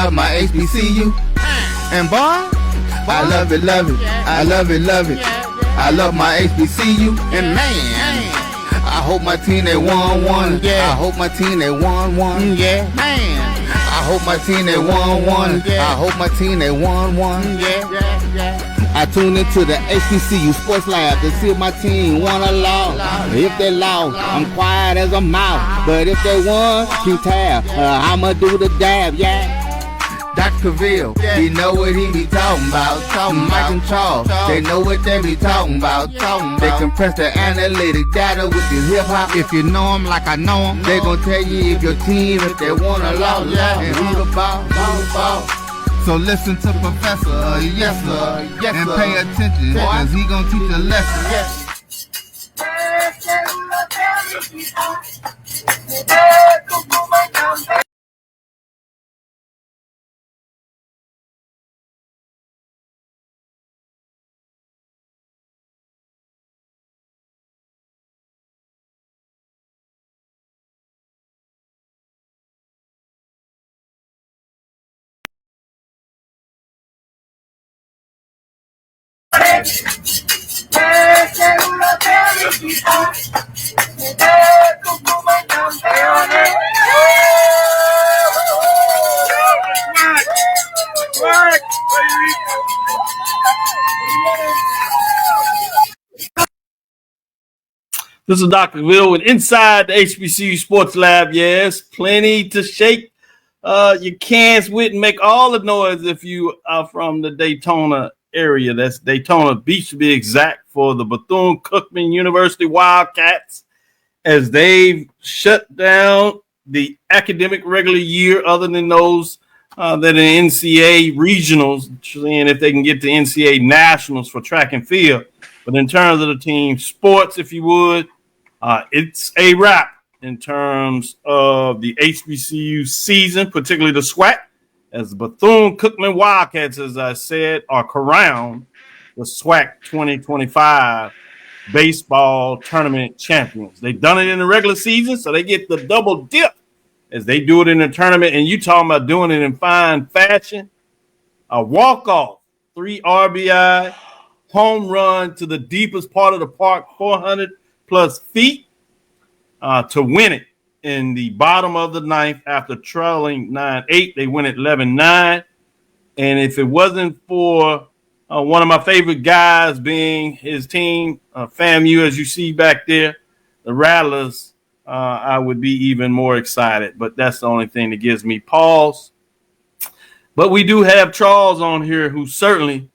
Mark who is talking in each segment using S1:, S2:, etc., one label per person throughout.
S1: love my HBCU. And boy, I love it, love it. I love it, love it. I love my HBCU. And man, I hope my team they won one. I hope my team they won one. Yeah, man. I hope my team they won one. I hope my team they won one. I tune into the HBCU Sports Lab to see if my team won or lost. If they lost, I'm quiet as a mouse. But if they won, keep tab. I'ma do the dab, yeah. Dr. Cavil, he know what he be talking about. Mike and Charles, they know what they be talking about. They compress the analytic data with the hip hop. If you know them like I know them, they gon' tell you if your team, if they won or lost, and who the ball. So listen to Professor, yes sir, and pay attention, cause he gon' teach a lesson.
S2: This is Dr. Cavil with Inside the HBCU Sports Lab. Yes, plenty to shake your cans with and make all the noise if you are from the Daytona area. That's Daytona Beach to be exact, for the Bethune-Cookman University Wildcats, as they've shut down the academic regular year other than those that are NCAA regionals, seeing if they can get to NCAA nationals for track and field. But in terms of the team sports, if you would, it's a wrap in terms of the HBCU season, particularly the SWAC, as the Bethune-Cookman Wildcats, as I said, are crowned the SWAC 2025 baseball tournament champions. They've done it in the regular season, so they get the double dip as they do it in the tournament. And you talking about doing it in fine fashion. A walk-off, 3 RBI, home run to the deepest part of the park, 400-plus feet, to win it in the bottom of the ninth after trailing 9-8. They win it 11-9. And if it wasn't for one of my favorite guys being his team, FAMU, as you see back there, the Rattlers, I would be even more excited. But that's the only thing that gives me pause. But we do have Charles on here who certainly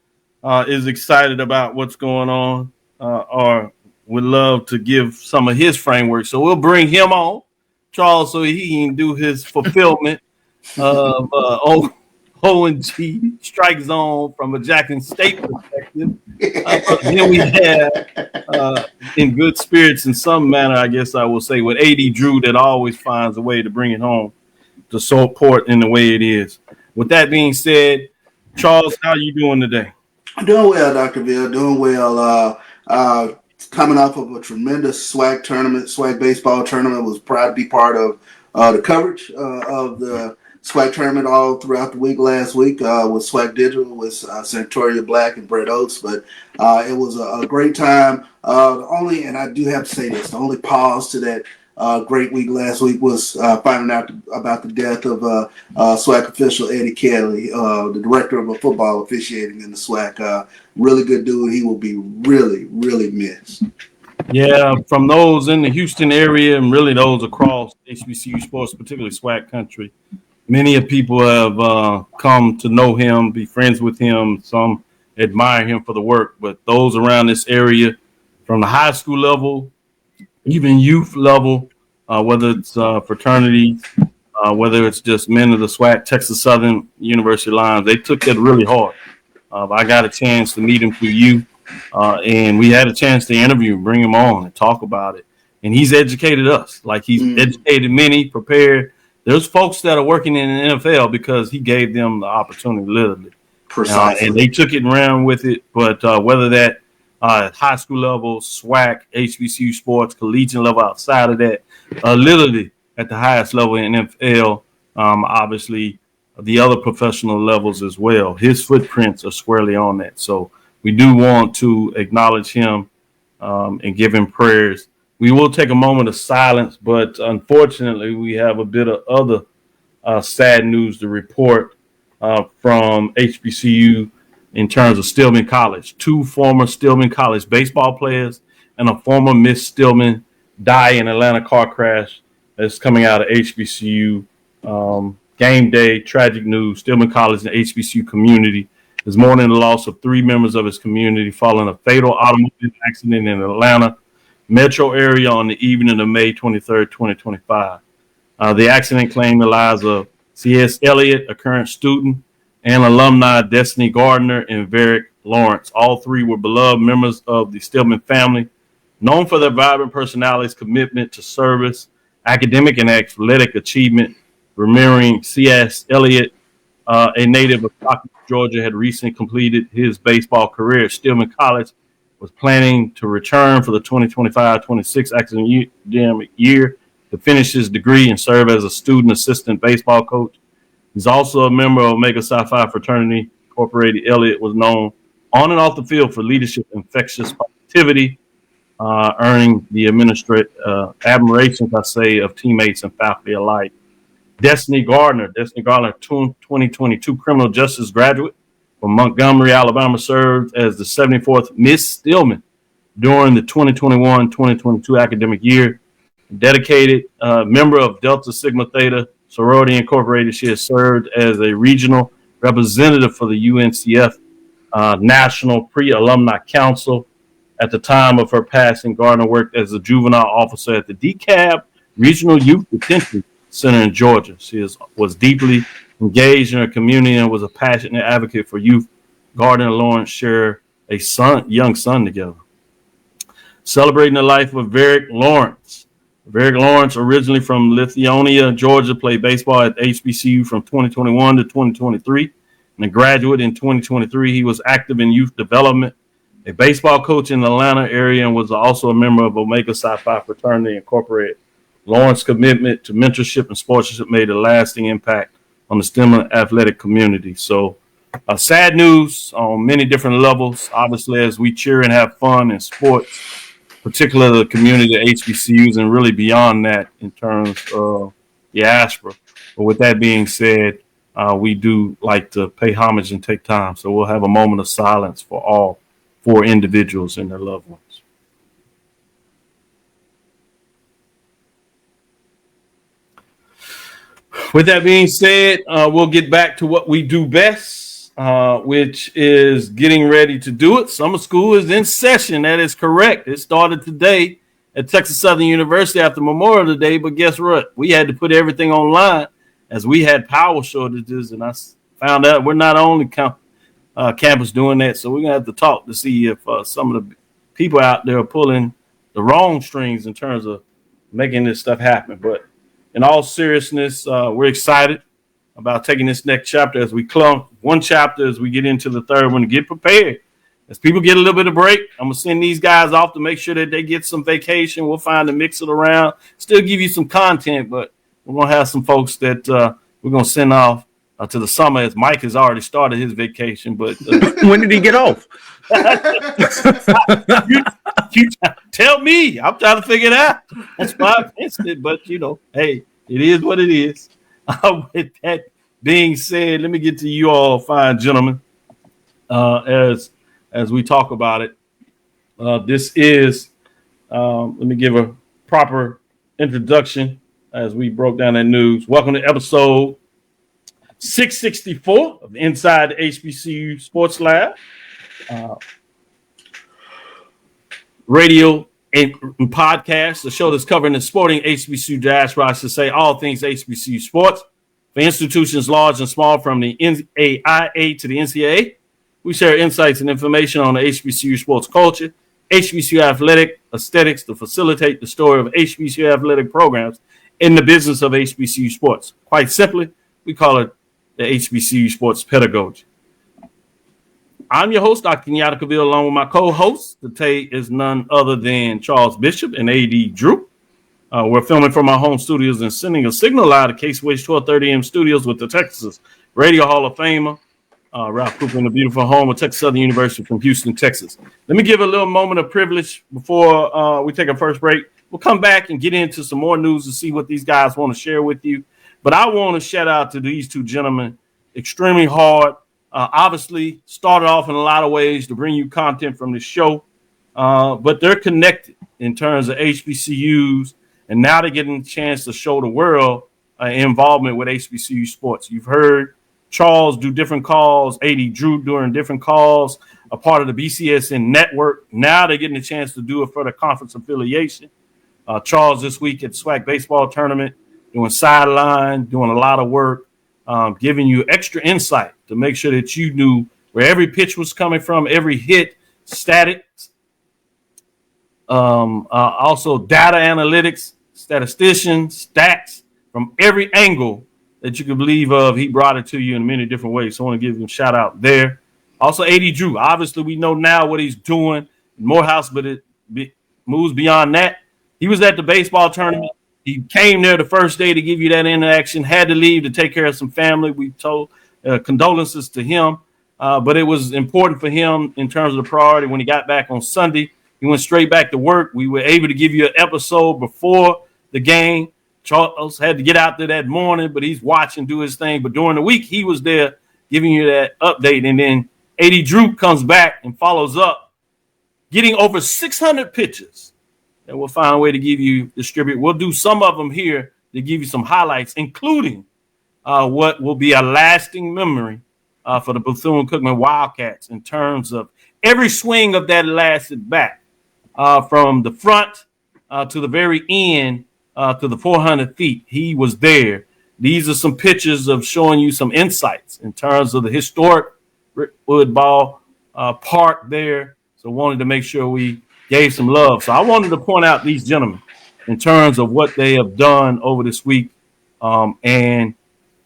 S2: is excited about what's going on, or would love to give some of his framework. So we'll bring him on, Charles, so he can do his fulfillment of O&G strike zone from a Jackson State perspective. Then we have, in good spirits in some manner, I guess I will say, with A.D. Drew, that always finds a way to bring it home to support in the way it is. With that being said, Charles, how are you doing today?
S3: I'm doing well, Dr. Cavil. Doing well. Coming off of a tremendous SWAC tournament, SWAC baseball tournament. Was proud to be part of the coverage of the SWAC tournament all throughout the week last week with SWAC Digital, with Santoria Black and Brett Oates. But it was a great time. And I do have to say this, the only pause to that great week last week was finding out about the death of SWAC official Eddie Kelly, the director of football officiating in the SWAC. Really good dude. He will be really, really missed.
S2: Yeah, from those in the Houston area and really those across HBCU sports, particularly SWAC country, many of people have come to know him, be friends with him. Some admire him for the work, but those around this area from the high school level, even youth level, whether it's fraternities, whether it's just men of the SWAC, Texas Southern University Lions, they took that really hard. I got a chance to meet him through you, and we had a chance to interview, bring him on and talk about it. And he's educated us, like he's educated many, prepared. There's folks that are working in the NFL because he gave them the opportunity, literally.
S3: Precisely.
S2: And they took it and ran with it. But whether that high school level, SWAC, HBCU sports, collegiate level outside of that, literally at the highest level in NFL, obviously the other professional levels as well. His footprints are squarely on that. So we do want to acknowledge him and give him prayers. We will take a moment of silence, but unfortunately, we have a bit of other sad news to report from HBCU in terms of Stillman College. 2 former Stillman College baseball players and a former Miss Stillman die in Atlanta car crash that's coming out of HBCU. Game day, tragic news. Stillman College and HBCU community is mourning the loss of 3 members of its community following a fatal automobile accident in Atlanta metro area on the evening of May 23rd, 2025. The accident claimed the lives of C.S. Elliott, a current student, and alumni Destiny Gardner and Varick Lawrence. All 3 were beloved members of the Stillman family, known for their vibrant personalities, commitment to service, academic and athletic achievement. Remembering C.S. Elliott, a native of Coppin, Georgia, had recently completed his baseball career at Stillman College, was planning to return for the 2025-26 academic year to finish his degree and serve as a student assistant baseball coach. He's also a member of Omega Psi Phi Fraternity Incorporated. Elliott was known on and off the field for leadership and infectious positivity, earning the admiration, of teammates and faculty alike. Destiny Gardner, 2022 criminal justice graduate from Montgomery, Alabama, served as the 74th Miss Stillman during the 2021-2022 academic year. Dedicated member of Delta Sigma Theta Sorority Incorporated, she has served as a regional representative for the UNCF National Pre-Alumni Council. At the time of her passing, Gardner worked as a juvenile officer at the DeKalb Regional Youth Detention Center in Georgia. She was deeply engaged in her community and was a passionate advocate for youth. Gardner and Lawrence share a young son together. Celebrating the life of Varick Lawrence. Varick Lawrence, originally from Lithonia, Georgia, played baseball at HBCU from 2021 to 2023. And a graduate in 2023, he was active in youth development, a baseball coach in the Atlanta area, and was also a member of Omega Psi Phi Fraternity Incorporated. Lawrence's commitment to mentorship and sportsmanship made a lasting impact on the Stillman athletic community. So sad news on many different levels. Obviously, as we cheer and have fun in sports, particularly the community of HBCUs and really beyond that in terms of diaspora. But with that being said, we do like to pay homage and take time. So we'll have a moment of silence for all 4 individuals and their loved ones. With that being said, we'll get back to what we do best, which is getting ready to do it. Summer school is in session. That is correct. It started today at Texas Southern University after Memorial Day. But guess what? We had to put everything online as we had power shortages. And I found out we're not only campus doing that. So we're going to have to talk to see if some of the people out there are pulling the wrong strings in terms of making this stuff happen. But in all seriousness, we're excited about taking this next chapter as we clump one chapter as we get into the third one to get prepared. As people get a little bit of break, I'm going to send these guys off to make sure that they get some vacation. We'll find to mix it around, still give you some content, but we're going to have some folks that we're going to send off to the summer as Mike has already started his vacation. But
S4: when did he get off?
S2: you tell me. I'm trying to figure it out. That's why I missed it. But, hey, it is what it is. With that being said, let me get to you all fine gentlemen as we talk about it. This is, let me give a proper introduction as we broke down that news. Welcome to episode 664 of Inside the HBCU Sports Lab. Radio and podcast, the show that's covering the sporting HBCU diaspora, I should say all things HBCU sports for institutions large and small, from the NAIA to the NCAA. We share insights and information on the HBCU sports culture, HBCU athletic aesthetics to facilitate the story of HBCU athletic programs in the business of HBCU sports. Quite simply, we call it the HBCU sports pedagogy. I'm your host, Dr. Kenyatta Cavil, along with my co-host. Today is none other than Charles Bishop and A.D. Drew. We're filming from our home studios and sending a signal live to Case Wage 1230 AM studios with the Texas Radio Hall of Famer, Ralph Cooper, in the beautiful home of Texas Southern University from Houston, Texas. Let me give a little moment of privilege before we take our first break. We'll come back and get into some more news to see what these guys want to share with you. But I want to shout out to these two gentlemen. Extremely hard. Obviously, started off in a lot of ways to bring you content from the show. But they're connected in terms of HBCUs. And now they're getting a chance to show the world involvement with HBCU sports. You've heard Charles do different calls, AD Drew doing different calls, a part of the BCSN network. Now they're getting a chance to do it for the conference affiliation. Charles this week at SWAC baseball tournament, doing sideline, doing a lot of work, giving you extra insight to make sure that you knew where every pitch was coming from, every hit, statics, also data analytics, statisticians, stats from every angle that you could believe of. He brought it to you in many different ways. So I want to give him a shout out there. Also, AD Drew. Obviously, we know now what he's doing in Morehouse, but it moves beyond that. He was at the baseball tournament. He came there the first day to give you that interaction, had to leave to take care of some family. We told condolences to him, but it was important for him in terms of the priority. When he got back on Sunday, he went straight back to work. We were able to give you an episode before the game. Charles had to get out there that morning, but he's watching, do his thing. But during the week, he was there giving you that update. And then AD Drew comes back and follows up, getting over 600 pitches. And we'll find a way to give you distribute. We'll do some of them here to give you some highlights, including what will be a lasting memory for the Bethune-Cookman Wildcats in terms of every swing of that lasted back from the front to the very end to the 400 feet. He was there. These are some pictures of showing you some insights in terms of the historic Rickwood Ball Park there. So wanted to make sure we gave some love. So I wanted to point out these gentlemen in terms of what they have done over this week. And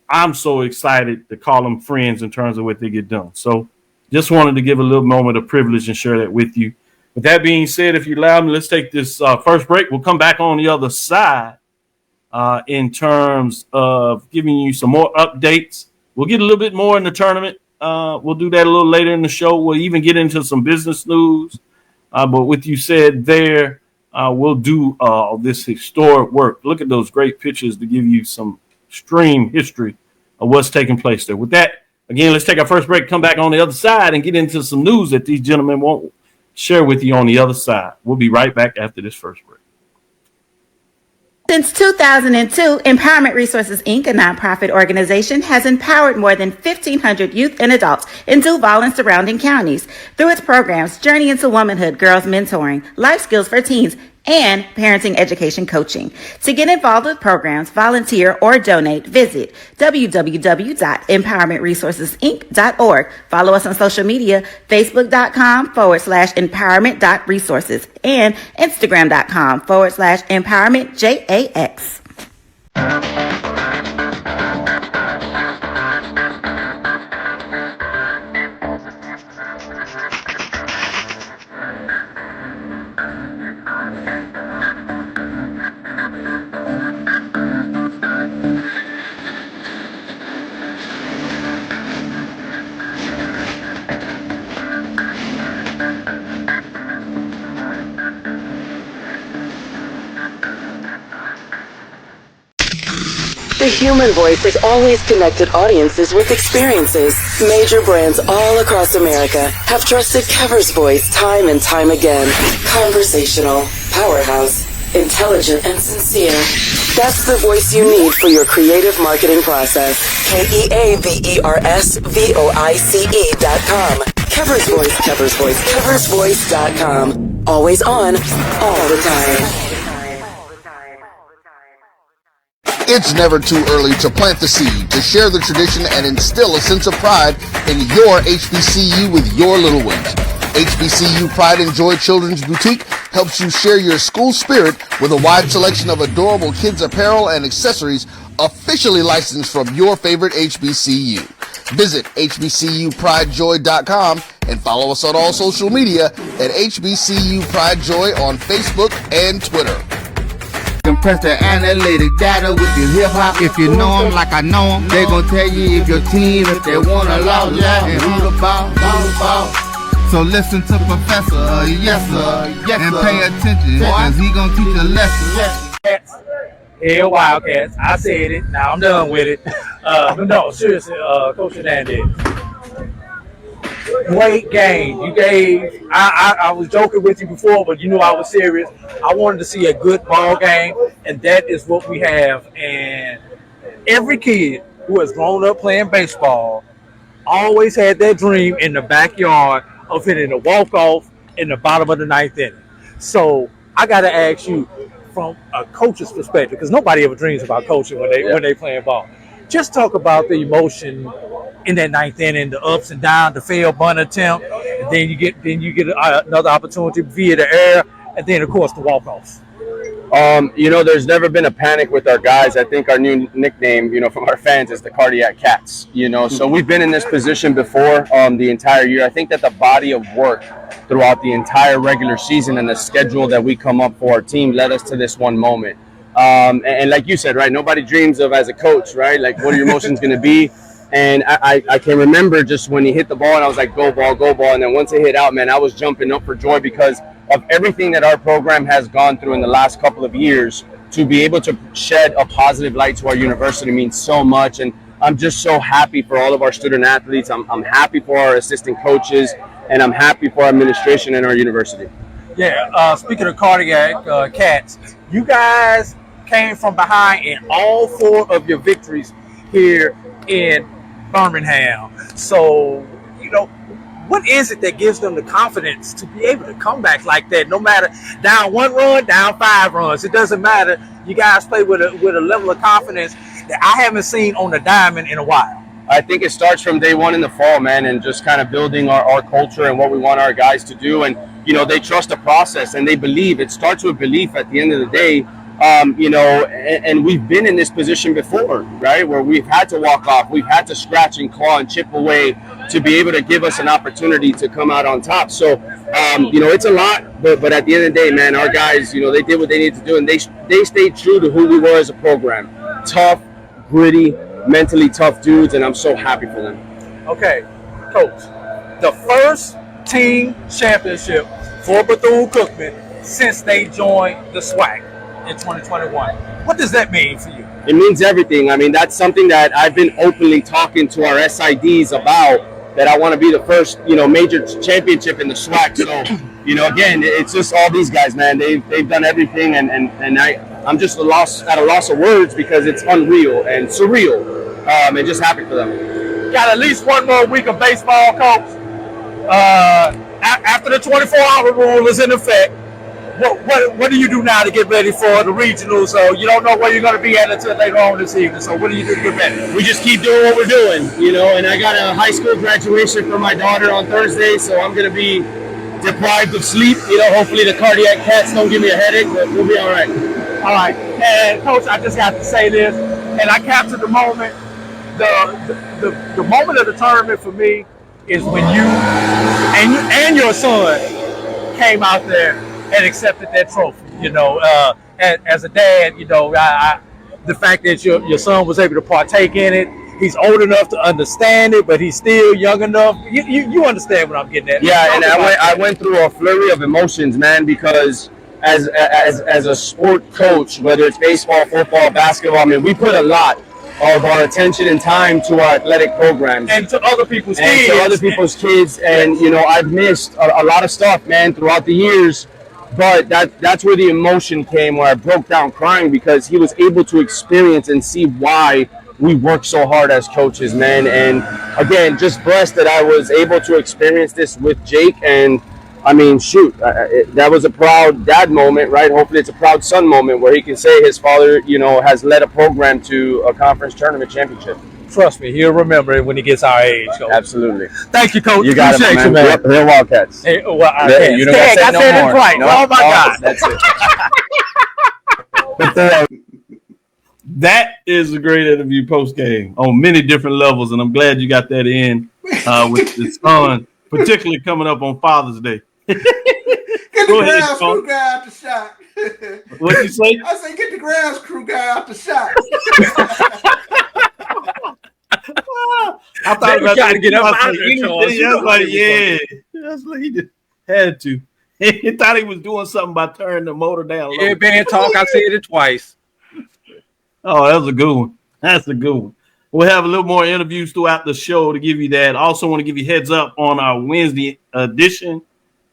S2: I'm so excited to call them friends in terms of what they get done. So just wanted to give a little moment of privilege and share that with you. With that being said, if you allow me, let's take this first break. We'll come back on the other side in terms of giving you some more updates. We'll get a little bit more in the tournament. We'll do that a little later in the show. We'll even get into some business news. But with you said there, we'll do this historic work. Look at those great pictures to give you some extreme history of what's taking place there. With that, again, let's take our first break, come back on the other side, and get into some news that these gentlemen won't share with you on the other side. We'll be right back after this first break.
S4: Since 2002, Empowerment Resources, Inc., a nonprofit organization, has empowered more than 1,500 youth and adults in Duval and surrounding counties through its programs Journey into Womanhood, Girls Mentoring, Life Skills for Teens, and Parenting Education Coaching. To get involved with programs, volunteer, or donate, visit www.empowermentresourcesinc.org. Follow us on social media, facebook.com/empowerment.resources and instagram.com/empowermentJAX.
S5: The human voice has always connected audiences with experiences. Major brands all across America have trusted Kever's voice time and time again. Conversational, powerhouse, intelligent, and sincere. That's the voice you need for your creative marketing process. KeaversVoice.com. Kever's Voice, Kever's Voice, KeversVoice.com. Always on, all the time.
S1: It's never too early to plant the seed, to share the tradition, and instill a sense of pride in your HBCU with your little ones. HBCU Pride and Joy Children's Boutique helps you share your school spirit with a wide selection of adorable kids apparel and accessories officially licensed from your favorite HBCU. Visit HBCUPrideJoy.com and follow us on all social media at HBCU Pride Joy on Facebook and Twitter. compress the analytic data with the hip hop. If you know them like I know them, they gon' tell you if your team, if they wanna lose, and who the ball. So listen to Professor, yes sir, and pay attention, cause he gon' teach a lesson.
S6: Hell Wildcats. I said it. Now I'm done with it. No, seriously, Coach Hernandez. Great game. You gave. I was joking with you before, but you knew I was serious. I wanted to see a good ball game, and that is what we have. And every kid who has grown up playing baseball always had that dream in the backyard of hitting a walk-off in the bottom of the ninth inning. So I got to ask you, from a coach's perspective, because nobody ever dreams about coaching when they playing ball. Just talk about the emotion in that ninth inning, the ups and downs, the failed bunt attempt, and then you get another opportunity via the air, and then of course the walk-offs.
S7: There's never been a panic with our guys. I think our new nickname, from our fans is the Cardiac Cats. So we've been in this position before the entire year. I think that the body of work throughout the entire regular season and the schedule that we come up for our team led us to this one moment. And like you said, right, nobody dreams of as a coach, right? Like, what are your emotions going to be? And I can remember just when he hit the ball and I was like, go ball, go ball. And then once it hit out, man, I was jumping up for joy because of everything that our program has gone through in the last couple of years. To be able to shed a positive light to our university means so much. And I'm just so happy for all of our student athletes. I'm happy for our assistant coaches, and I'm happy for our administration and our university.
S6: Yeah, speaking of Cardiac Cats, you guys came from behind in all 4 of your victories here in Birmingham. So, what is it that gives them the confidence to be able to come back like that? No matter down 1 run, down 5 runs, it doesn't matter. You guys play with a level of confidence that I haven't seen on the diamond in a while.
S7: I think it starts from day one in the fall, man, and just kind of building our culture and what we want our guys to do. And, they trust the process and they believe. It starts with belief at the end of the day. And we've been in this position before, right, where we've had to walk off, we've had to scratch and claw and chip away to be able to give us an opportunity to come out on top. So, it's a lot, but at the end of the day, man, our guys, they did what they needed to do, and they stayed true to who we were as a program. Tough, gritty, mentally tough dudes, and I'm so happy for them.
S6: Okay, Coach, the first team championship for Bethune-Cookman since they joined the SWAC in 2021. What does that mean for you?
S7: It means everything. I mean, that's something that I've been openly talking to our SIDs about, that I want to be the first, major championship in the SWAC. So, again, it's just all these guys, man. They've done everything, and I'm just at a loss of words because it's unreal and surreal, and just happy for them.
S6: Got at least 1 more week of baseball, Coach. After the 24-hour rule is in effect, what do you do now to get ready for the regionals? So you don't know where you're going to be at until later on this evening. So what do you do to get ready?
S7: We just keep doing what we're doing, and I got a high school graduation for my daughter on Thursday, so I'm going to be deprived of sleep. Hopefully the Cardiac Cats don't give me a headache, but we'll be all right.
S6: All right. And, Coach, I just got to say this, and I captured the moment. The moment of the tournament for me is when you and your son came out there and accepted that trophy. As a dad, the fact that your son was able to partake in it, he's old enough to understand it, but he's still young enough. You understand what I'm getting at?
S7: Yeah, and I went through a flurry of emotions, man, because as a sport coach, whether it's baseball, football, basketball, I mean, we put a lot of our attention and time to our athletic programs
S6: and to other people's kids.
S7: And I've missed a lot of stuff, man, throughout the years. But that's where the emotion came, where I broke down crying, because he was able to experience and see why we work so hard as coaches, man. And again, just blessed that I was able to experience this with Jake. And I mean, shoot, that was a proud dad moment, right? Hopefully it's a proud son moment where he can say his father, has led a program to a conference tournament championship.
S6: Trust me, he'll remember it when he gets our age, Coach.
S7: Absolutely.
S6: Thank you, Coach.
S7: You got
S6: Appreciate
S7: it, man.
S6: you, man.
S7: Hill Wildcats.
S6: Hey, well, I
S7: You don't
S6: said
S7: say no more.
S6: it right.
S7: No.
S6: Oh, my God.
S7: That's it.
S2: That is a great interview post game on many different levels, and I'm glad you got that in with his son, particularly coming up on Father's Day.
S3: Can
S2: Go ahead,
S3: grounds
S2: Sean.
S3: crew guy out the shot.
S2: What'd you say?
S3: I say, get the grounds crew guy out the shot.
S2: I thought about
S6: trying to get up
S2: I
S6: out of there, Charles.
S2: anything.
S6: You
S2: I
S6: know
S2: was like,
S6: how they
S2: yeah. That's like he just had to. He thought he was doing something by turning the motor down low.
S6: Yeah, band talk. I said it twice.
S2: Oh, that was a good one. That's a good one. We'll have a little more interviews throughout the show to give you that. Also want to give you heads up on our Wednesday edition.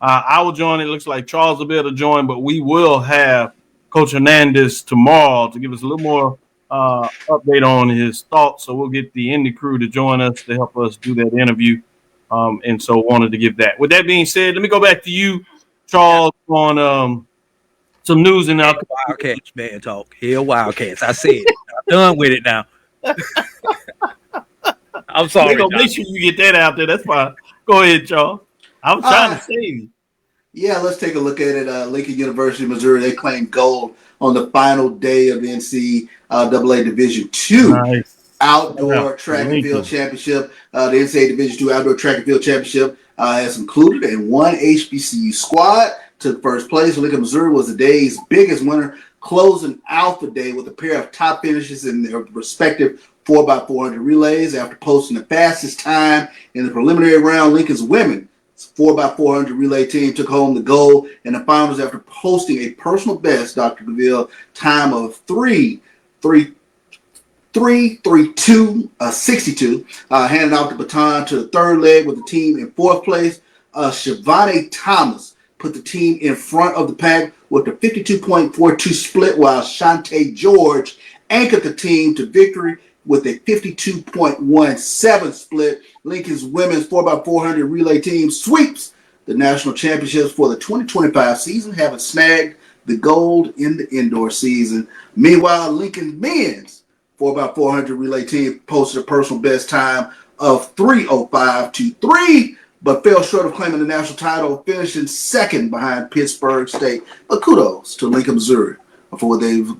S2: I will join. It looks like Charles will be able to join, but we will have Coach Hernandez tomorrow to give us a little more update on his thoughts. So we'll get the Indy crew to join us to help us do that interview. And so wanted to give that. With that being said, let me go back to you, Charles, on some news in our
S6: Wildcats, man, talk. Hell, Wildcats. I said it. I'm done with it now. I'm sorry.
S2: We're gonna make sure you get that out there. That's fine. Go ahead, Charles. I was trying to save you.
S3: Yeah, let's take a look at it. Lincoln University, Missouri, they claimed gold on the final day of the NCAA Division II Outdoor Track and Field Championship. The NCAA Division II Outdoor Track and Field Championship has included and one HBCU squad took first place. Lincoln, Missouri was the day's biggest winner, closing out the day with a pair of top finishes in their respective 4x400 relays. After posting the fastest time in the preliminary round, Lincoln's women 4x400 relay team took home the gold in the finals after posting a personal best, Dr. Cavil, time of 3:32:62, handing off the baton to the third leg with the team in fourth place. Shivani Thomas put the team in front of the pack with a 52.42 split, while Shante George anchored the team to victory with a 52.17 split. Lincoln's women's 4x400 relay team sweeps the national championships for the 2025 season, having snagged the gold in the indoor season. Meanwhile, Lincoln men's 4x400 relay team posted a personal best time of 3:05:23, but fell short of claiming the national title, finishing second behind Pittsburgh State. But kudos to Lincoln, Missouri for what they've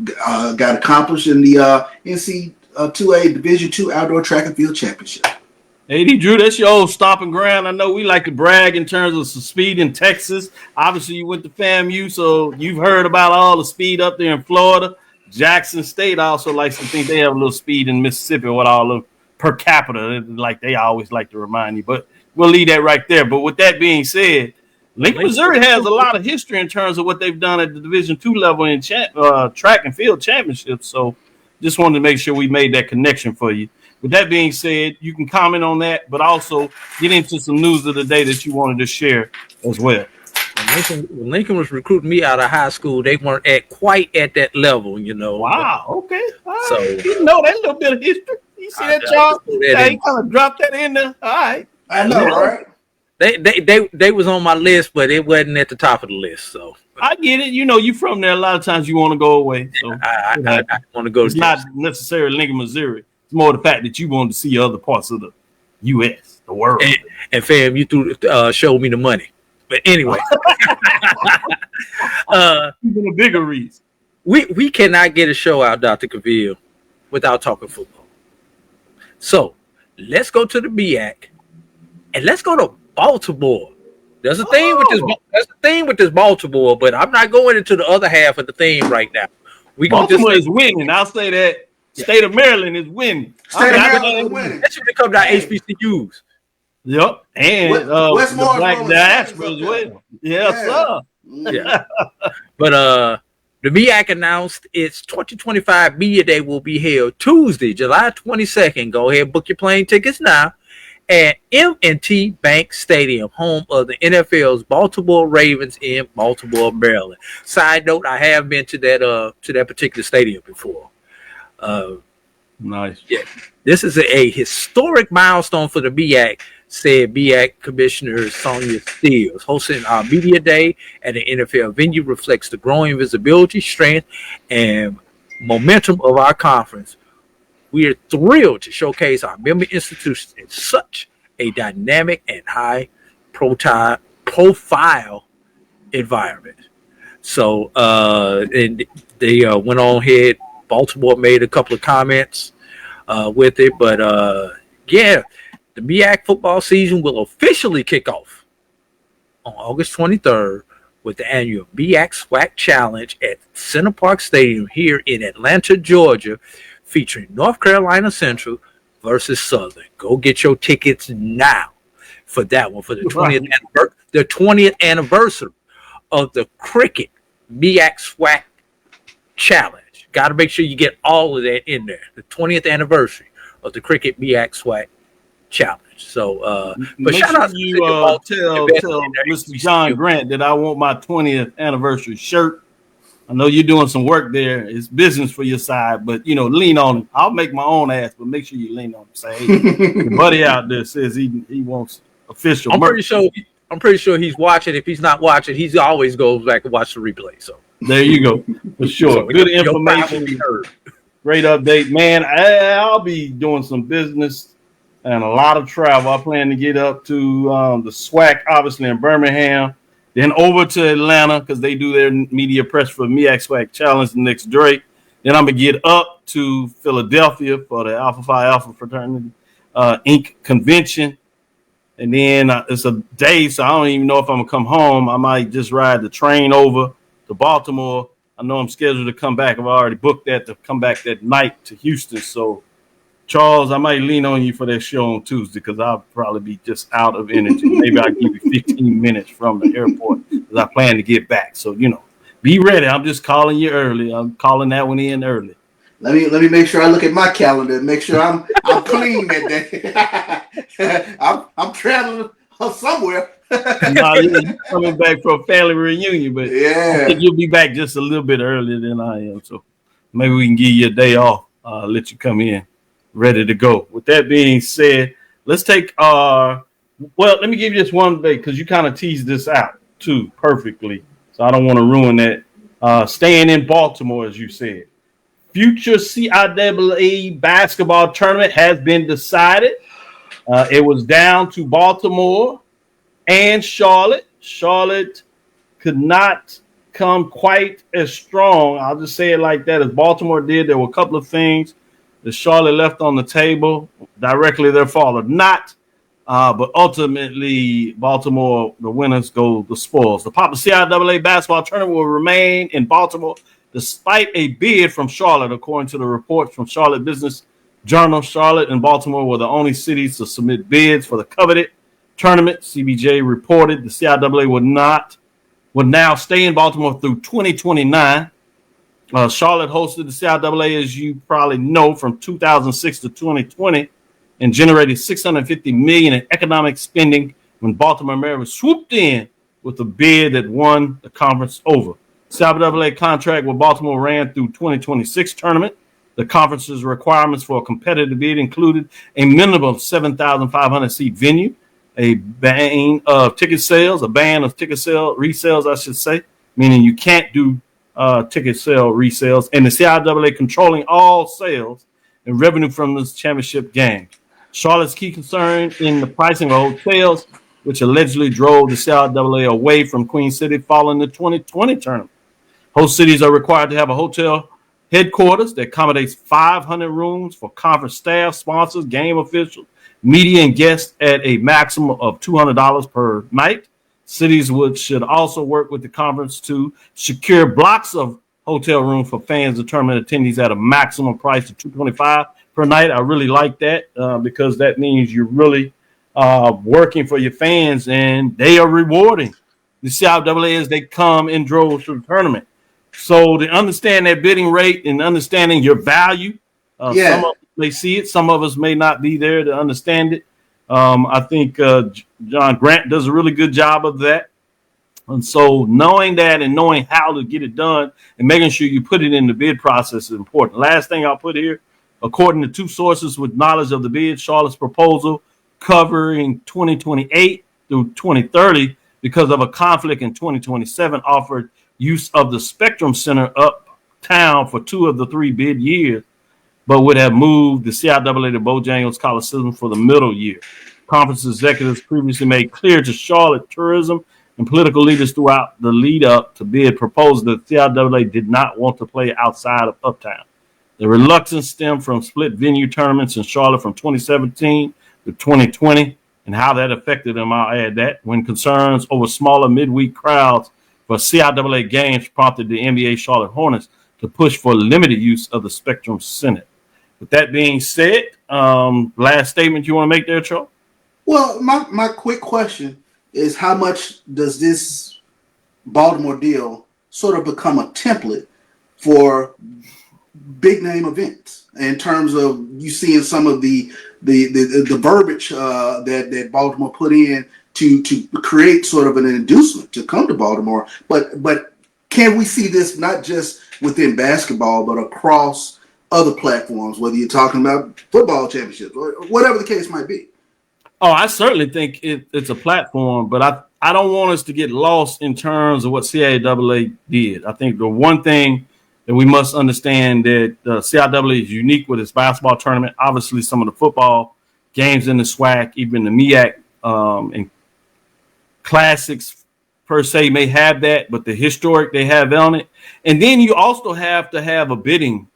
S3: got accomplished in the NCAA Division II Outdoor Track and Field Championship.
S2: AD Drew, that's your old stomping ground. I know we like to brag in terms of some speed in Texas. Obviously, you went to FAMU, so you've heard about all the speed up there in Florida. Jackson State also likes to think they have a little speed in Mississippi with all the per capita, like they always like to remind you. But we'll leave that right there. But with that being said, Lincoln, Missouri has a lot of history in terms of what they've done at the Division II level in track and field championships. So just wanted to make sure we made that connection for you. With that being said, you can comment on that, but also get into some news of the day that you wanted to share as well.
S6: When Lincoln was recruiting me out of high school, they weren't quite at that level, you know.
S2: Wow, okay.
S6: So
S2: you know that little bit of history. You see that, Charles? Yeah, he kind of dropped that in there. All right.
S3: I know, right?
S6: They was on my list, but it wasn't at the top of the list. So
S2: I get it. You know, you from there. A lot of times you want to go away. So
S6: I want to go.
S2: It's not necessarily Lincoln, Missouri. It's more the fact that you wanted to see other parts of the U.S., the world.
S6: And fam, you showed me the money. But anyway,
S2: even a bigger reason.
S6: We cannot get a show out, Dr. Cavil, without talking football. So let's go to the BAC and let's go to Baltimore. There's a theme with this Baltimore, but I'm not going into the other half of the theme right now.
S2: Baltimore is winning. I'll say that. State of Maryland is winning.
S3: State of Maryland is winning.
S6: That should come down HBCUs.
S2: Yep. And the Black Diaspora as well. Yes, sir.
S6: Yeah. But the MEAC announced its 2025 Media Day will be held Tuesday, July 22nd. Go ahead and book your plane tickets now at M&T Bank Stadium, home of the NFL's Baltimore Ravens in Baltimore, Maryland. Side note, I have been to that particular stadium before.
S2: Nice.
S6: Yeah. This is a historic milestone for the MEAC, said MEAC Commissioner Sonia Steele. Hosting our Media Day at the NFL venue reflects the growing visibility, strength, and momentum of our conference. We are thrilled to showcase our member institutions in such a dynamic and high profile environment. So, and they went on ahead. Baltimore made a couple of comments with it, but yeah, the MEAC football season will officially kick off on August 23rd with the annual MEAC SWAC Challenge at Center Park Stadium here in Atlanta, Georgia, featuring North Carolina Central versus Southern. Go get your tickets now for that one, for the 20th anniversary of the cricket MEAC SWAC Challenge. Got to make sure you get all of that in there. The 20th anniversary of the cricket MEAC SWAC Challenge. So, but
S2: make
S6: shout
S2: sure
S6: out to
S2: you tell Mr. John Grant that I want my 20th anniversary shirt. I know you're doing some work there. It's business for your side, but lean on him. I'll make my own ass, but make sure you lean on him. Say, hey, your buddy out there says he wants official.
S6: I'm pretty sure he's watching. If he's not watching, he always goes back and watch the replay. So
S2: there you go, for sure.
S6: So
S2: good information. Great update, man. I'll be doing some business and a lot of travel. I plan to get up to the SWAC, obviously in Birmingham, then over to Atlanta because they do their media press for MEAC SWAC Challenge next Drake. Then I'm gonna get up to Philadelphia for the Alpha Phi Alpha Fraternity Inc. convention, and then it's a day, so I don't even know if I'm gonna come home. I might just ride the train over to Baltimore. I know I'm scheduled to come back. I've already booked that to come back that night to Houston. So, Charles, I might lean on you for that show on Tuesday because I'll probably be just out of energy. Maybe I'll give you 15 minutes from the airport because I plan to get back. So, be ready. I'm just calling you early. I'm calling that one in early.
S3: Let me make sure I look at my calendar and make sure I'm clean that day. I'm traveling somewhere.
S2: You're coming back for a family reunion, but
S3: yeah,
S2: I think you'll be back just a little bit earlier than I am. So maybe we can give you a day off, let you come in ready to go. With that being said, let's take let me give you this one day because you kind of teased this out too perfectly. So I don't want to ruin that. Staying in Baltimore, as you said. Future CIAA basketball tournament has been decided. It was down to Baltimore and Charlotte. Charlotte could not come quite as strong. I'll just say it like that as Baltimore did. There were a couple of things that Charlotte left on the table, directly their fault or not. But ultimately, Baltimore, the winners go the spoils. The Papa CIAA basketball tournament will remain in Baltimore despite a bid from Charlotte, according to the reports from Charlotte Business Journal. Charlotte and Baltimore were the only cities to submit bids for the coveted tournament. CBJ reported the CIAA would now stay in Baltimore through 2029. Charlotte hosted the CIAA, as you probably know, from 2006 to 2020 and generated $650 million in economic spending when Baltimore Mariners swooped in with a bid that won the conference over. CIAA contract with Baltimore ran through 2026 tournament. The conference's requirements for a competitive bid included a minimum of 7,500 seat venue, a ban of ticket sales, resales, I should say, meaning you can't do ticket sale resales, and the CIAA controlling all sales and revenue from this championship game. Charlotte's key concern in the pricing of hotels, which allegedly drove the CIAA away from Queen City following the 2020 tournament. Host cities are required to have a hotel headquarters that accommodates 500 rooms for conference staff, sponsors, game officials, media, and guests at a maximum of $200 per night. Cities should also work with the conference to secure blocks of hotel rooms for fans and tournament attendees at a maximum price of $225 per night. I really like that because that means you're really working for your fans and they are rewarding the CIAA as they come in droves to the tournament. So to understand that bidding rate and understanding your value, some of us may see it, some of us may not be there to understand it. I think John Grant does a really good job of that. And so knowing that and knowing how to get it done and making sure you put it in the bid process is important. Last thing I'll put here, according to two sources with knowledge of the bid, Charlotte's proposal covering 2028 through 2030 because of a conflict in 2027 offered use of the Spectrum Center uptown for 2 of the 3 bid years, but would have moved the CIAA to Bojangles Coliseum for the middle year. Conference executives previously made clear to Charlotte tourism and political leaders throughout the lead up to bid proposed that CIAA did not want to play outside of uptown. The reluctance stemmed from split venue tournaments in Charlotte from 2017 to 2020 and how that affected them. I'll add that when concerns over smaller midweek crowds for CIAA games prompted the NBA Charlotte Hornets to push for limited use of the Spectrum Center. With that being said, last statement you want to make there, Cho?
S3: Well, my quick question is, how much does this Baltimore deal sort of become a template for big name events in terms of you seeing some of the verbiage that Baltimore put in to create sort of an inducement to come to Baltimore, but can we see this not just within basketball but across other platforms, whether you're talking about football championships or whatever the case might be?
S2: Oh, I certainly think it's a platform, but I don't want us to get lost in terms of what CIAA did. I think the one thing that we must understand that CIAA is unique with its basketball tournament. Obviously, some of the football games in the SWAC, even the MEAC and classics per se may have that, but the historic they have on it. And then you also have to have a bidding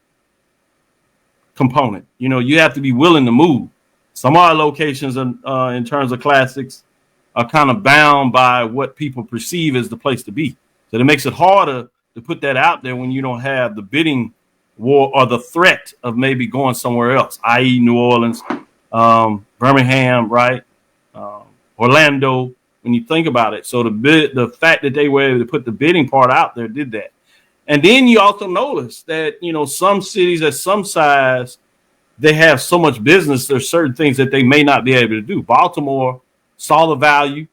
S2: component. You know, you have to be willing to move. Some of our locations in terms of classics are kind of bound by what people perceive as the place to be. So it makes it harder to put that out there when you don't have the bidding war or the threat of maybe going somewhere else, i.e. New Orleans, Birmingham, right? Orlando, when you think about it. So the fact that they were able to put the bidding part out there did that. And then you also notice that, you know, some cities at some size, they have so much business, there's certain things that they may not be able to do. Baltimore saw the value.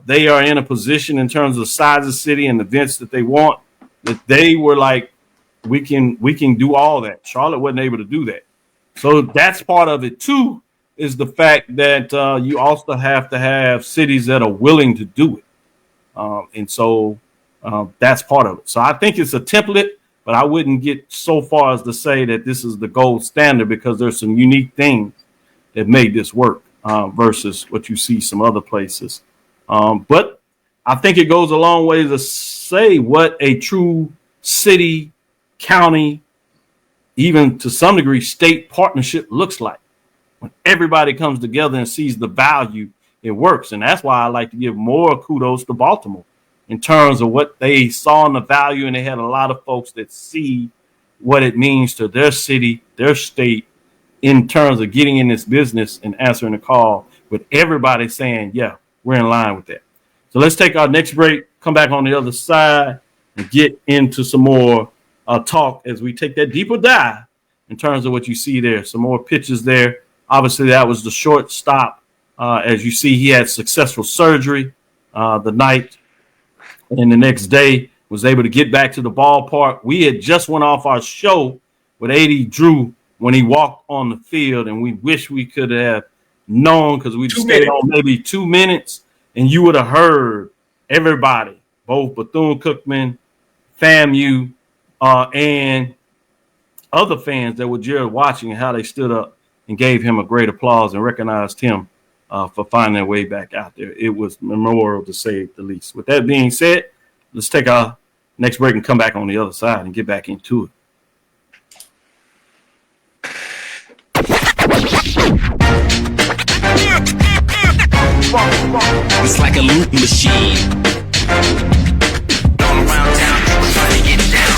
S2: They are in a position in terms of the size of the city and the events that they want, that they were like, we can do all that. Charlotte wasn't able to do that. So that's part of it too, is the fact that you also have to have cities that are willing to do it. And so that's part of it. So I think it's a template, but I wouldn't get so far as to say that this is the gold standard, because there's some unique things that made this work versus what you see some other places. But I think it goes a long way to say what a true city, county, even to some degree state partnership looks like. When everybody comes together and sees the value, it works. And that's why I like to give more kudos to Baltimore in terms of what they saw in the value. And they had a lot of folks that see what it means to their city, their state, in terms of getting in this business and answering the call, with everybody saying, yeah, we're in line with that. So let's take our next break, come back on the other side, and get into some more talk as we take that deeper dive in terms of what you see there. Some more pictures there. Obviously, that was the shortstop. As you see, he had successful surgery the night, and the next day was able to get back to the ballpark. We had just went off our show with AD Drew when he walked on the field, and we wish we could have known, because we stayed on maybe 2 minutes, and you would have heard everybody, both Bethune-Cookman, FAMU, and other fans that were just watching, and how they stood up and gave him a great applause and recognized him for finding their way back out there. It was memorable, to say the least. With that being said, let's take our next break and come back on the other side and get back into it.
S8: It's like a loop machine. All around town, people trying to get down.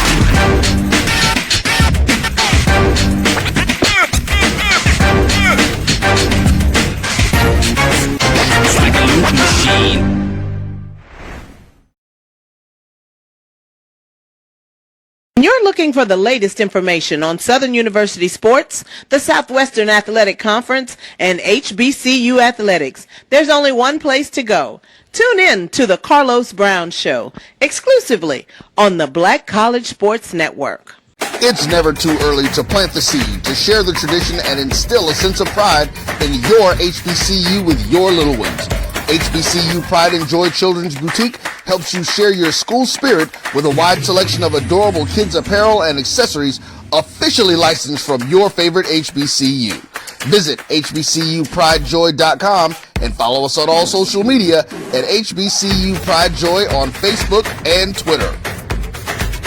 S8: It's like a loop machine.
S9: You're looking for the latest information on Southern University sports, the Southwestern Athletic Conference, and HBCU athletics. There's only one place to go. Tune in to the Carlos Brown Show, exclusively on the Black College Sports Network.
S10: It's never too early to plant the seed, to share the tradition, and instill a sense of pride in your HBCU with your little ones. HBCU Pride and Joy Children's Boutique helps you share your school spirit with a wide selection of adorable kids apparel and accessories officially licensed from your favorite HBCU. Visit hbcupridejoy.com and follow us on all social media at HBCU Pride Joy on Facebook and Twitter.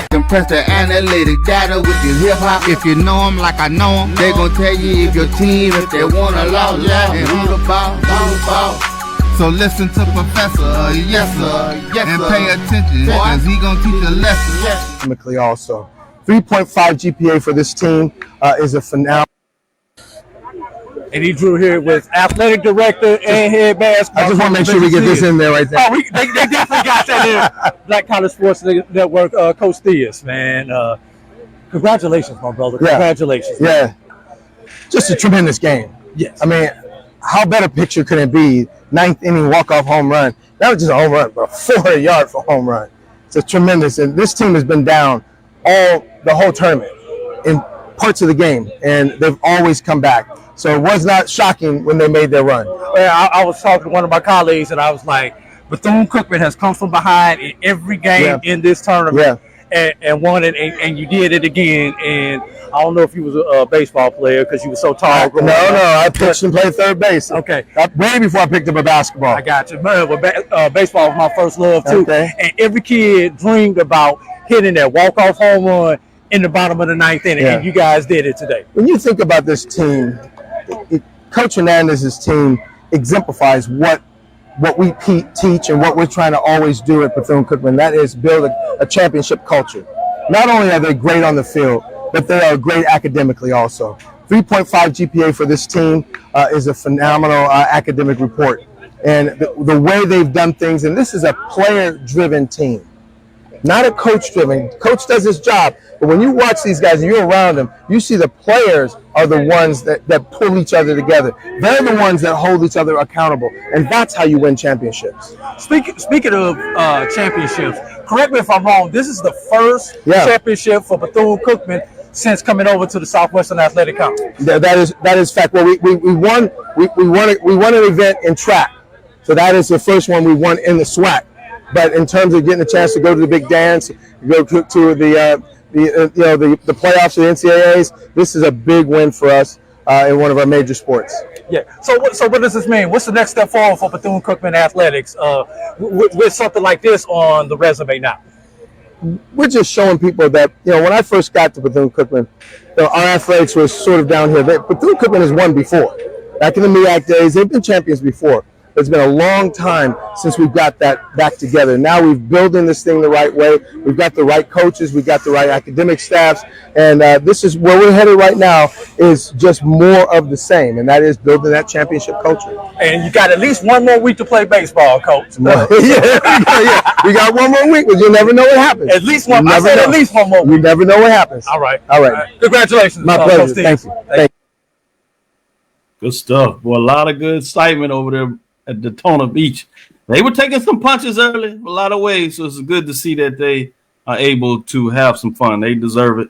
S1: Compress the analytic data with your hip-hop. If you know them like I know them, they gon' tell you if your team, if they wanna lose, and who the ball. So listen to Professor, yes sir, and pay attention, cause he gonna teach a lesson.
S10: Academically also. 3.5 GPA for this team is a phenomenal.
S6: And he drew here with athletic director and head basketball.
S10: I just want to make sure we get this in there right there.
S6: Oh, they definitely got that in. Black College Sports Network, Coach Theus, man. Congratulations, my brother. Congratulations.
S10: Yeah. Just a tremendous game.
S6: Yes.
S10: I mean, how better picture could it be? 9th inning walk-off home run. That was just a home run, but 400-yard for home run. It's a tremendous. And this team has been down the whole tournament in parts of the game, and they've always come back. So it was not shocking when they made their run.
S6: I was talking to one of my colleagues, and I was like, Bethune-Cookman has come from behind in every game in this tournament and won it, and you did it again. And I don't know if you was a baseball player because you were so tall.
S10: No, I pitched and played third base.
S6: Okay.
S10: Way before I picked up a basketball.
S6: I got you. Baseball was my first love, too.
S10: Okay.
S6: And every kid dreamed about hitting that walk-off home run in the bottom of the 9th inning, and you guys did it today.
S10: When you think about this team, Coach Hernandez's team exemplifies what we teach and what we're trying to always do at Bethune-Cookman. That is build a championship culture. Not only are they great on the field, but they are great academically also. 3.5 GPA for this team is a phenomenal academic report. And the way they've done things, and this is a player-driven team. Not a coach-driven. Coach does his job, but when you watch these guys and you're around them, you see the players are the ones that pull each other together. They're the ones that hold each other accountable, and that's how you win championships.
S6: Speaking of championships, correct me if I'm wrong. This is the first championship for Bethune-Cookman since coming over to the Southwestern Athletic Conference.
S10: That is fact. Well, we won an event in track, so that is the first one we won in the SWAC. But in terms of getting a chance to go to the big dance, go to the playoffs of the NCAAs, this is a big win for us in one of our major sports.
S6: Yeah. So what does this mean? What's the next step forward for Bethune-Cookman athletics with something like this on the resume now?
S10: We're just showing people that, when I first got to Bethune-Cookman, our athletics was sort of downhill. Bethune-Cookman has won before. Back in the MEAC days, they've been champions before. It's been a long time since we've got that back together. Now we've building this thing the right way. We've got the right coaches. We've got the right academic staffs. And this is where we're headed right now, is just more of the same. And that is building that championship culture.
S6: And you got at least one more week to play baseball, Coach.
S10: We got one more week, but you'll never know what happens.
S6: At least one. I said at least one more week.
S10: You never know what happens.
S6: All right.
S10: My
S6: Congratulations.
S10: pleasure. Thank you.
S2: Good stuff. Well, a lot of good excitement over there at Daytona Beach. They were taking some punches early, a lot of ways, so it's good to see that they are able to have some fun. They deserve it,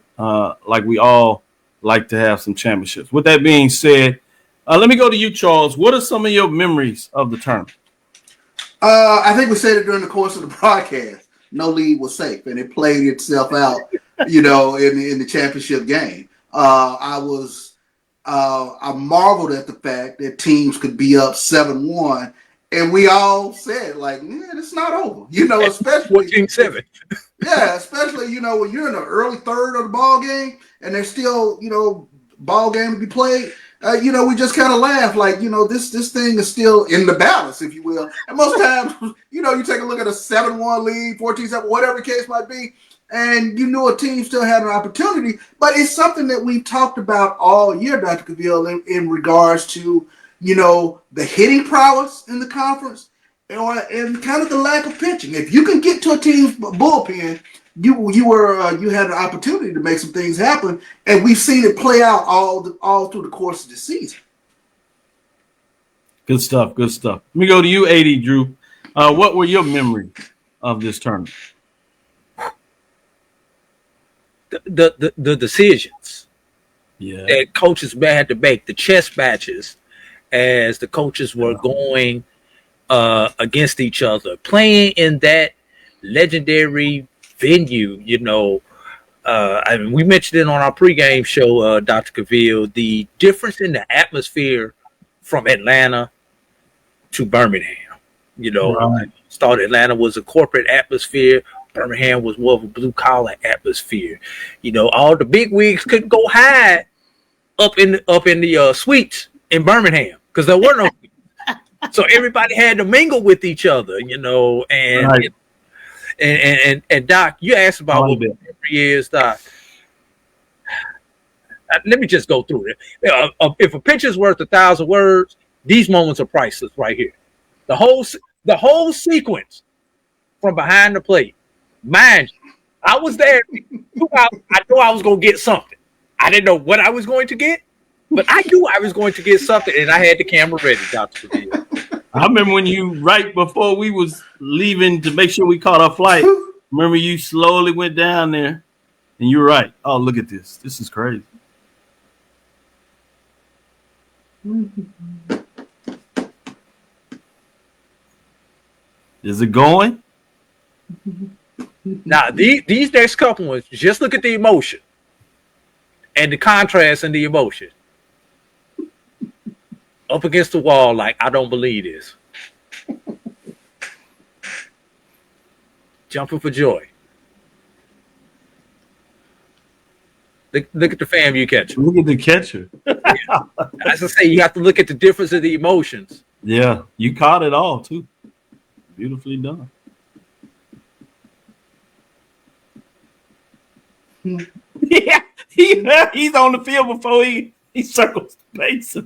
S2: like we all like to have some championships. With that being said, let me go to you, Charles. What are some of your memories of the tournament?
S3: I think we said it during the course of the broadcast. No lead was safe, and it played itself out, in the championship game. I marveled at the fact that teams could be up 7-1, and we all said, it's not over. Especially
S6: 14-7.
S3: Yeah, especially when you're in the early third of the ball game, and there's still ball game to be played. We just kind of laugh this thing is still in the balance, if you will. And most times, you take a look at a 7-1 lead, 14-7, whatever the case might be, and a team still had an opportunity. But it's something that we've talked about all year, Dr. Cavil, in regards to, the hitting prowess in the conference and kind of the lack of pitching. If you can get to a team's bullpen, you had an opportunity to make some things happen, and we've seen it play out all through the course of the season.
S2: Good stuff. Let me go to you, AD Drew. What were your memories of this tournament?
S6: The decisions that coaches had to make, the chess matches as the coaches were going against each other, playing in that legendary venue. We mentioned it on our pregame show, Dr. Cavil, the difference in the atmosphere from Atlanta to Birmingham. Started Atlanta was a corporate atmosphere. Birmingham was more of a blue collar atmosphere. All the big wigs couldn't go hide up in the suites in Birmingham because there were no. So everybody had to mingle with each other, you know, and
S2: Right.
S6: and Doc, you asked about what memory is, Doc. Let me just go through it. If a picture's worth 1,000 words, these moments are priceless right here. The whole sequence from behind the plate. Mind you, I was there. I knew I was going to get something. I didn't know what I was going to get, but I knew I was going to get something, and I had the camera ready, Dr. Cavil.
S2: I remember when you, right before we was leaving to make sure we caught our flight, remember you slowly went down there, and you're right. Oh, look at this. This is crazy. Is it going?
S6: Now, these next couple ones, just look at the emotion and the contrast in the emotion. Up against the wall, like, I don't believe this. Jumping for joy. Look at the FAMU catcher.
S2: Look at the catcher.
S6: As I say, you have to look at the difference of the emotions.
S2: Yeah, you caught it all, too. Beautifully done. Yeah, he's on the field before he circles the base.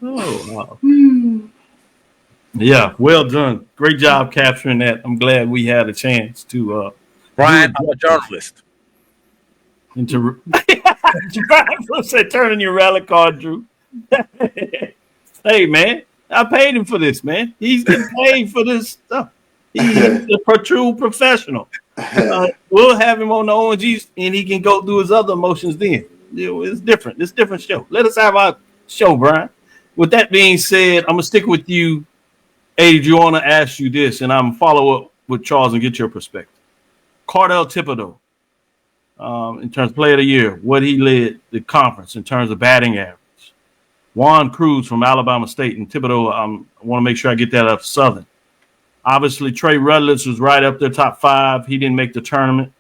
S2: Oh, wow. Yeah, well done. Great job capturing that. I'm glad we had a chance to.
S6: Brian, I'm a journalist.
S2: Brian said, "Turn in your rally card, Drew." Hey, man, I paid him for this, man. He's getting paid for this stuff. He's a true professional. We'll have him on the ONGs, and he can go through his other emotions then. It's different. It's a different show. Let us have our show, Brian. With that being said, I'm going to stick with you. Adrian, I want to ask you this, and I'm going to follow up with Charles and get your perspective. Cardell Thibodeau, in terms of player of the year, what he led the conference in terms of batting average. Juan Cruz from Alabama State, and Thibodeau, I want to make sure I get that up Southern. Obviously, Trey Rutledge was right up there, top 5. He didn't make the tournament,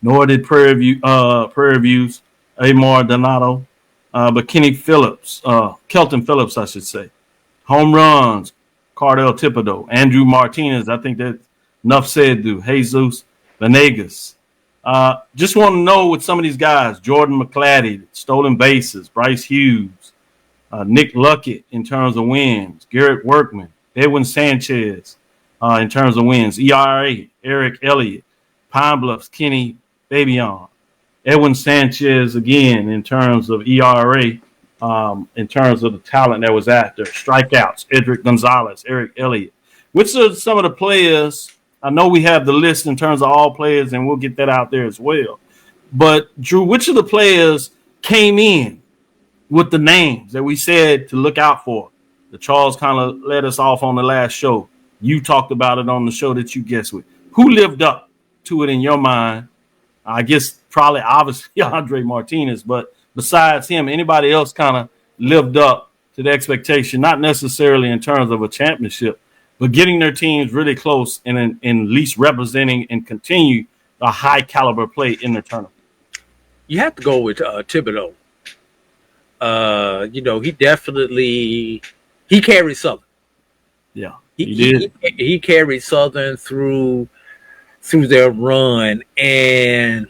S2: nor did Prairie View's Amar Donato. But Kelton Phillips, I should say. Home runs, Cardell Thibodeau. Andrew Martinez, I think that's enough said, dude. Jesus Venegas. Just want to know with some of these guys, Jordan McClatty, stolen bases, Bryce Hughes, Nick Luckett in terms of wins, Garrett Workman, Edwin Sanchez in terms of wins, ERA, Eric Elliott, Pine Bluffs, Kenny Babion, Edwin Sanchez again in terms of ERA, in terms of the talent that was out there, strikeouts, Edric Gonzalez, Eric Elliott. Which are some of the players? I know we have the list in terms of all players, and we'll get that out there as well. But, Drew, which of the players came in with the names that we said to look out for? The Charles kind of led us off on the last show. You talked about it on the show that you guessed with. Who lived up to it in your mind? I guess probably obviously Andre Martinez, but besides him, anybody else kind of lived up to the expectation, not necessarily in terms of a championship, but getting their teams really close and at least representing and continue a high caliber play in the tournament.
S6: You have to go with Thibodeau. He definitely carried Southern.
S2: Yeah,
S6: he did. He carried Southern through their run, and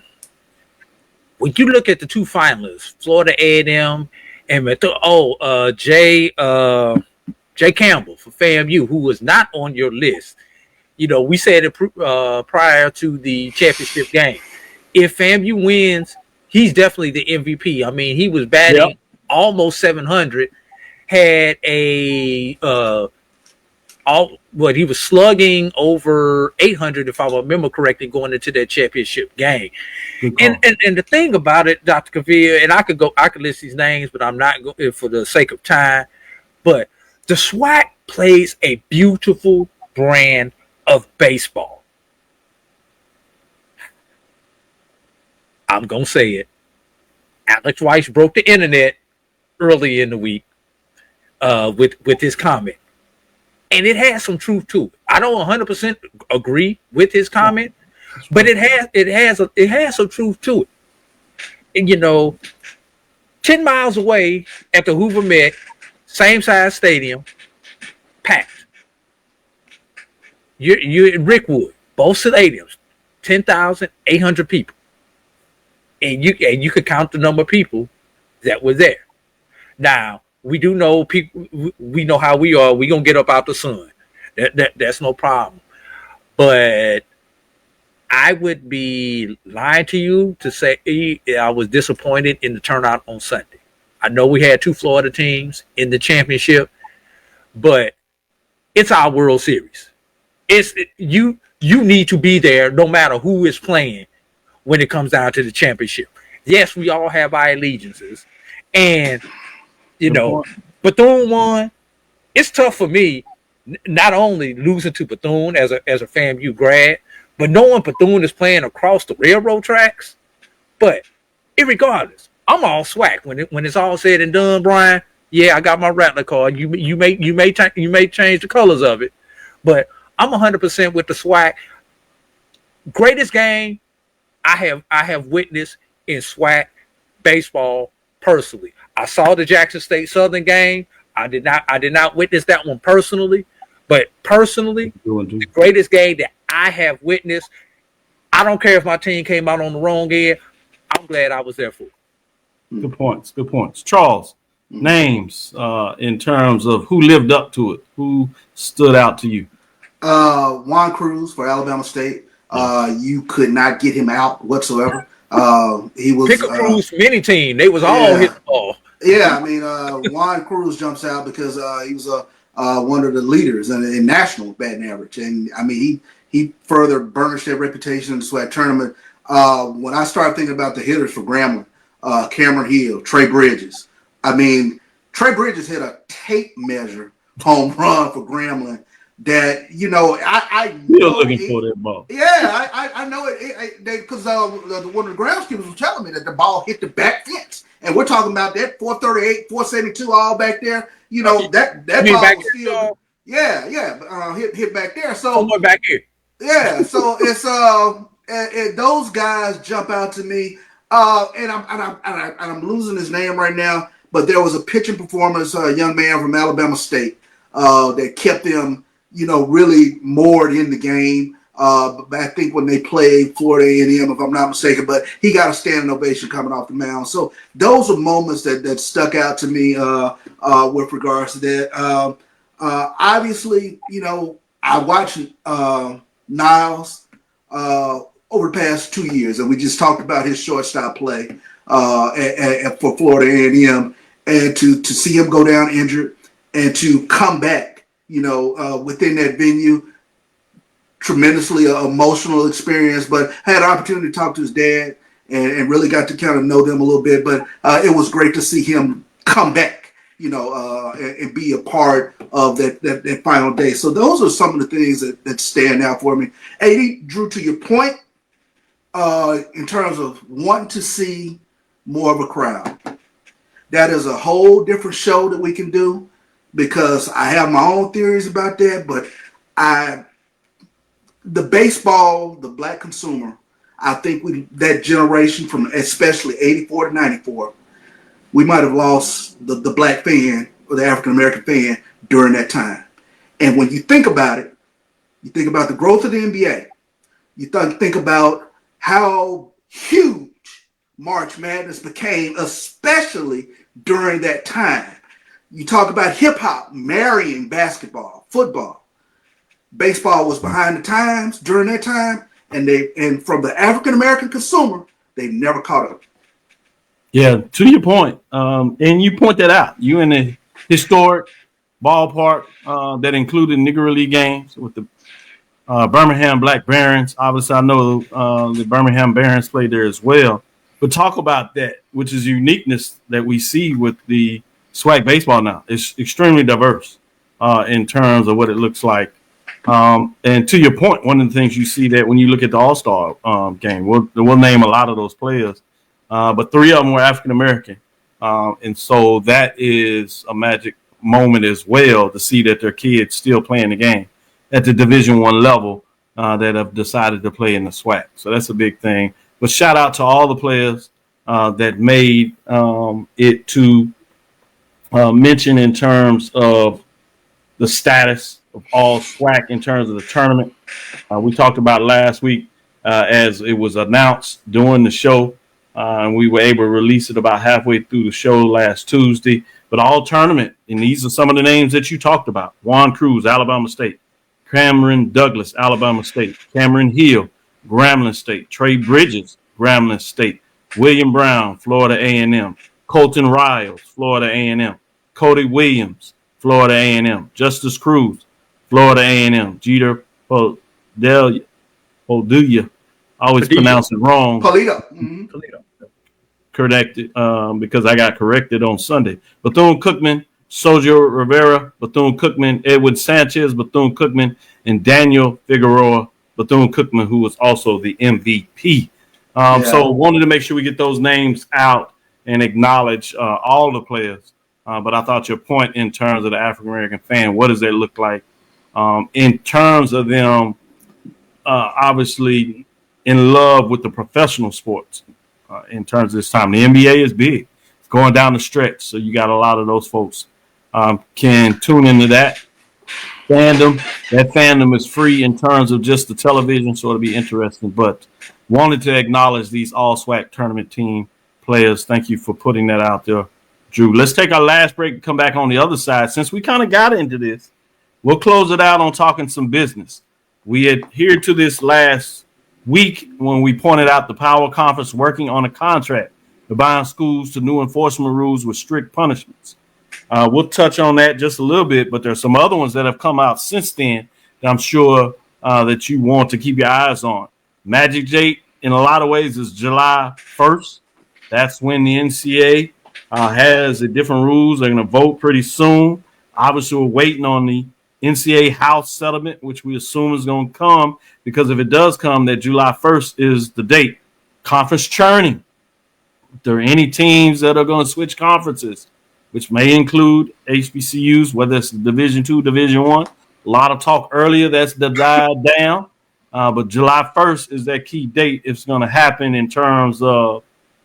S6: when you look at the two finalists, Florida A&M and Jay Campbell for FAMU, who was not on your list. We said it prior to the championship game. If FAMU wins, he's definitely the MVP. I mean, he was batting almost 700, had he was slugging over 800, if I remember correctly, going into that championship game. And the thing about it, Dr. Cavil, and I could list these names, but I'm not going for the sake of time. But the SWAC plays a beautiful brand of baseball. I'm going to say it. Alex Weiss broke the internet early in the week with his comment. And it has some truth to it. I don't 100% agree with his comment, but it has some truth to it. And 10 miles away at the Hoover Met, same size stadium, packed. You're in Rickwood, both stadiums, 10,800 people. And you could count the number of people that were there. Now, we do know people, we know how we are. We're going to get up out the sun. That's no problem. But I would be lying to you to say I was disappointed in the turnout on Sunday. I know we had 2 Florida teams in the championship, but it's our World Series. You need to be there no matter who is playing when it comes down to the championship. Yes, we all have our allegiances. And, Bethune won. It's tough for me, not only losing to Bethune as a FAMU grad, but knowing Bethune is playing across the railroad tracks. But irregardless, I'm all SWAC when it's all said and done, Brian. Yeah, I got my Rattler card. You may change the colors of it, but I'm 100% with the SWAC. Greatest game I have witnessed in SWAC baseball personally. I saw the Jackson State Southern game. I did not witness that one personally, but personally, the greatest game that I have witnessed. I don't care if my team came out on the wrong end. I'm glad I was there for it.
S2: Good points. Charles, names in terms of who lived up to it, who stood out to you.
S3: Juan Cruz for Alabama State. You could not get him out whatsoever. He was
S6: pick a Cruz mini team. They was all hit the ball.
S3: Yeah, I mean, Juan Cruz jumps out because he was one of the leaders in national batting average, and I mean he further burnished their reputation in the SWAC tournament. When I started thinking about the hitters for Grambling, Cameron Hill, Trey Bridges. I mean, Trey Bridges hit a tape measure home run for Grambling. That I
S2: still looking for that ball.
S3: Yeah, I know it because one of the groundskeepers was telling me that the ball hit the back fence, and we're talking about that 438, 472, all back there. That ball was still hit back there. So
S6: back here.
S3: Yeah, so it's and those guys jump out to me. And I'm losing his name right now, but there was a pitching performance, a young man from Alabama State that kept them. Really moored in the game. I think when they played Florida A&M, if I'm not mistaken, but he got a standing ovation coming off the mound. So those are moments that stuck out to me with regards to that. Obviously, I watched Niles over the past 2 years, and we just talked about his shortstop play for Florida A&M, and to see him go down injured and to come back. Within that venue, tremendously emotional experience, but had an opportunity to talk to his dad and really got to kind of know them a little bit. But it was great to see him come back, and be a part of that final day. So those are some of the things that stand out for me. AD, Drew, to your point, in terms of wanting to see more of a crowd, that is a whole different show that we can do. Because I have my own theories about that, but the baseball, the black consumer, I think that generation from especially 84 to 94, we might have lost the black fan or the African-American fan during that time. And when you think about it, you think about the growth of the NBA, you think about how huge March Madness became, especially during that time. You talk about hip-hop marrying basketball, football. Baseball was behind the times during that time, and from the African-American consumer, they never caught up.
S2: Yeah, to your point, and you point that out. You in a historic ballpark that included Negro League games with the Birmingham Black Barons. Obviously, I know the Birmingham Barons played there as well. But talk about that, which is uniqueness that we see with the SWAC baseball now. It's extremely diverse in terms of what it looks like. And to your point, one of the things you see that when you look at the All-Star game, we'll name a lot of those players, but 3 of them were African-American. And so that is a magic moment as well to see that their kids still playing the game at the Division I level that have decided to play in the SWAC. So that's a big thing. But shout out to all the players that made it to mention in terms of the status of all SWAC in terms of the tournament. We talked about last week as it was announced during the show, and we were able to release it about halfway through the show last Tuesday. But all tournament, and these are some of the names that you talked about: Juan Cruz, Alabama State; Cameron Douglas, Alabama State; Cameron Hill, Grambling State; Trey Bridges, Grambling State; William Brown, Florida A&M; Colton Riles, Florida A&M; Cody Williams, Florida A&M; Justice Cruz, Florida A&M; Jeter Padilla, I always pronounce it wrong.
S3: Polito.
S2: Corrected because I got corrected on Sunday. Bethune-Cookman, Sergio Rivera, Bethune-Cookman; Edwin Sanchez, Bethune-Cookman; and Daniel Figueroa, Bethune-Cookman, who was also the MVP. So wanted to make sure we get those names out and acknowledge all the players. But I thought your point in terms of the African-American fan, what does that look like in terms of them obviously in love with the professional sports in terms of this time. The NBA is big. It's going down the stretch, so you got a lot of those folks can tune into that fandom. That fandom is free in terms of just the television, so it'll be interesting. But wanted to acknowledge these all-SWAC tournament team players. Thank you for putting that out there, Drew. Let's take our last break and come back on the other side. Since we kind of got into this, we'll close it out on talking some business. We adhered to this last week when we pointed out the Power Conference working on a contract to bind schools to new enforcement rules with strict punishments. We'll touch on that just a little bit, but there's some other ones that have come out since then that I'm sure that you want to keep your eyes on. Magic Date, in a lot of ways, is July 1st. That's when the NCAA has the different rules. They're going to vote pretty soon. Obviously, we're waiting on the NCAA House settlement, which we assume is going to come, because if it does come, that July 1st is the date. Conference churning. If there are any teams that are going to switch conferences, which may include HBCUs, whether it's Division II, Division I. A lot of talk earlier that's died down, but July 1st is that key date. It's going to happen in terms of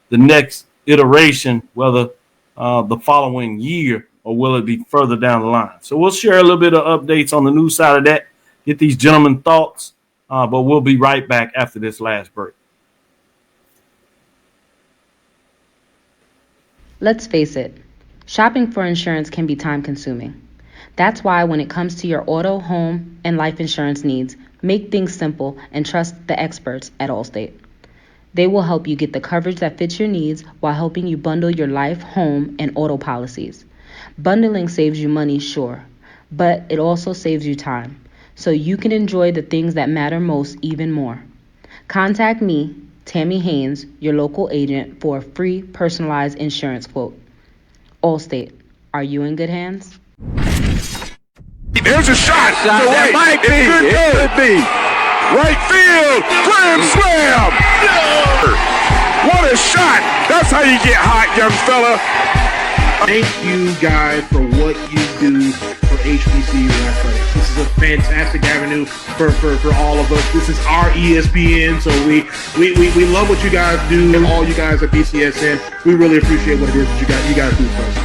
S2: the next iteration, whether the following year or will it be further down the line. So we'll share a little bit of updates on the news side of that, get these gentlemen thoughts, but we'll be right back after this last break.
S11: Let's face it, shopping for insurance can be time-consuming. That's why when it comes to your auto, home, and life insurance needs, make things simple and trust the experts at Allstate. They will help you get the coverage that fits your needs while helping you bundle your life, home, and auto policies. Bundling saves you money, sure, but it also saves you time, so you can enjoy the things that matter most even more. Contact me, Tammy Haynes, your local agent, for a free personalized insurance quote. Allstate, are you in good hands?
S12: There's a shot to right. It could be. Right field, grand slam. What a shot. That's how you get hot, young fella.
S13: Thank you guys for what you do for HBCU athletics. This is a fantastic avenue for all of us. This is our ESPN, so we love what you guys do, and all you guys at BCSN. We really appreciate what it is that you guys do for us.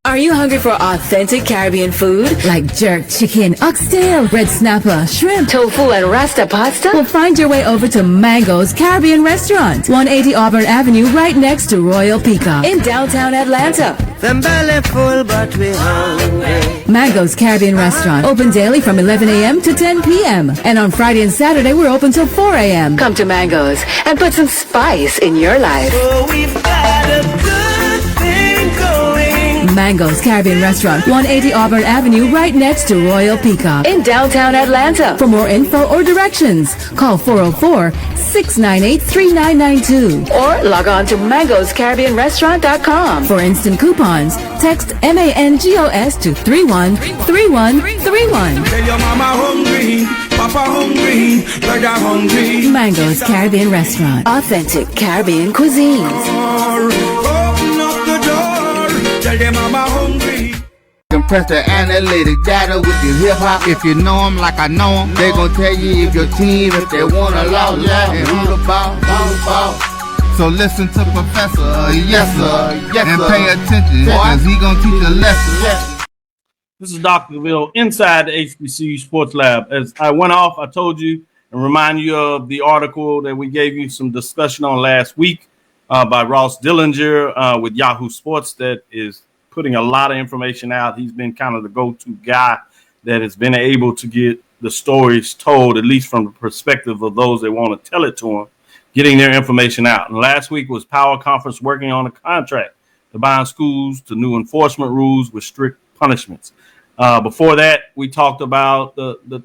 S14: Are you hungry for authentic Caribbean food? Like jerk chicken, oxtail, red snapper, shrimp, tofu, and rasta pasta? Well, find your way over to Mango's Caribbean Restaurant, 180 Auburn Avenue, right next to Royal Peacock in downtown Atlanta.
S15: Them belly full, but we hungry.
S14: Mango's Caribbean Restaurant, open daily from 11 a.m. to 10 p.m. And on Friday and Saturday, we're open till 4 a.m.
S5: Come to Mango's and put some spice in your life.
S15: Oh, we've got a good thing going.
S14: Mango's Caribbean Restaurant, 180 Auburn Avenue, right next to Royal Peacock
S5: in downtown Atlanta.
S14: For more info or directions, call 404-698-3992
S5: or log on to mangoscaribbeanrestaurant.com.
S14: For instant coupons, text MANGOS to 313131.
S15: Tell your mama hungry, papa hungry, brother hungry.
S14: Mango's Caribbean Restaurant,
S5: authentic Caribbean cuisines.
S15: Open up the door. Tell them I'm hungry.
S1: Compress the analytic data with your hip-hop. If you know them like I know them, they gon' tell you if your team, if they wanna loud, and who the ball. So listen to Professor, yes sir, and pay attention, cause he gonna teach a lesson.
S2: This is Dr. Cavil inside the HBCU Sports Lab. As I went off, I told you and remind you of the article that we gave you some discussion on last week by Ross Dillinger with Yahoo Sports that is putting a lot of information out. He's been kind of the go-to guy that has been able to get the stories told, at least from the perspective of those that want to tell it to him, getting their information out. And last week was Power Conference working on a contract to bind schools to new enforcement rules with strict punishments. Before that, we talked about the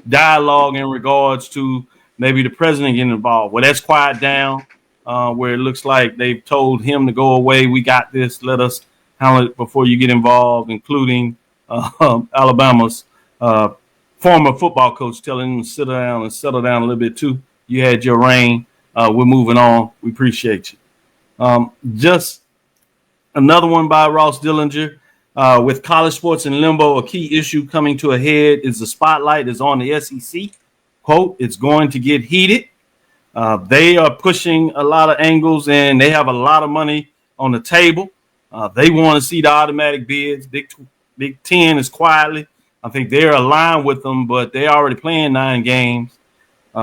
S2: dialogue in regards to maybe the president getting involved. Well, that's quiet down, where it looks like they've told him to go away. We got this. Let us handle it before you get involved, including Alabama's former football coach telling him to sit down and settle down a little bit too. You had your reign. We're moving on. We appreciate you. Just another one by Ross Dillinger. With college sports in limbo, a key issue coming to a head is the spotlight is on the SEC. Quote, it's going to get heated. They are pushing a lot of angles, and they have a lot of money on the table. They want to see the automatic bids. Big Ten is quietly. I think they're aligned with them, but they're already playing 9 games.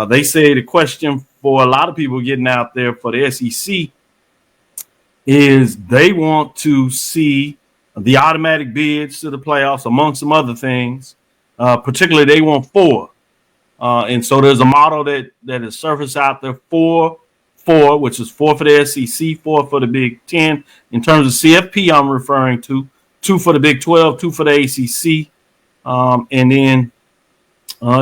S2: They say the question for a lot of people getting out there for the SEC is they want to see the automatic bids to the playoffs, among some other things. Particularly, they want 4. And so there's a model that is surfaced out there, 4, which is 4 for the SEC, 4 for the Big Ten. In terms of CFP, I'm referring to 2 for the Big 12, 2 for the ACC. And then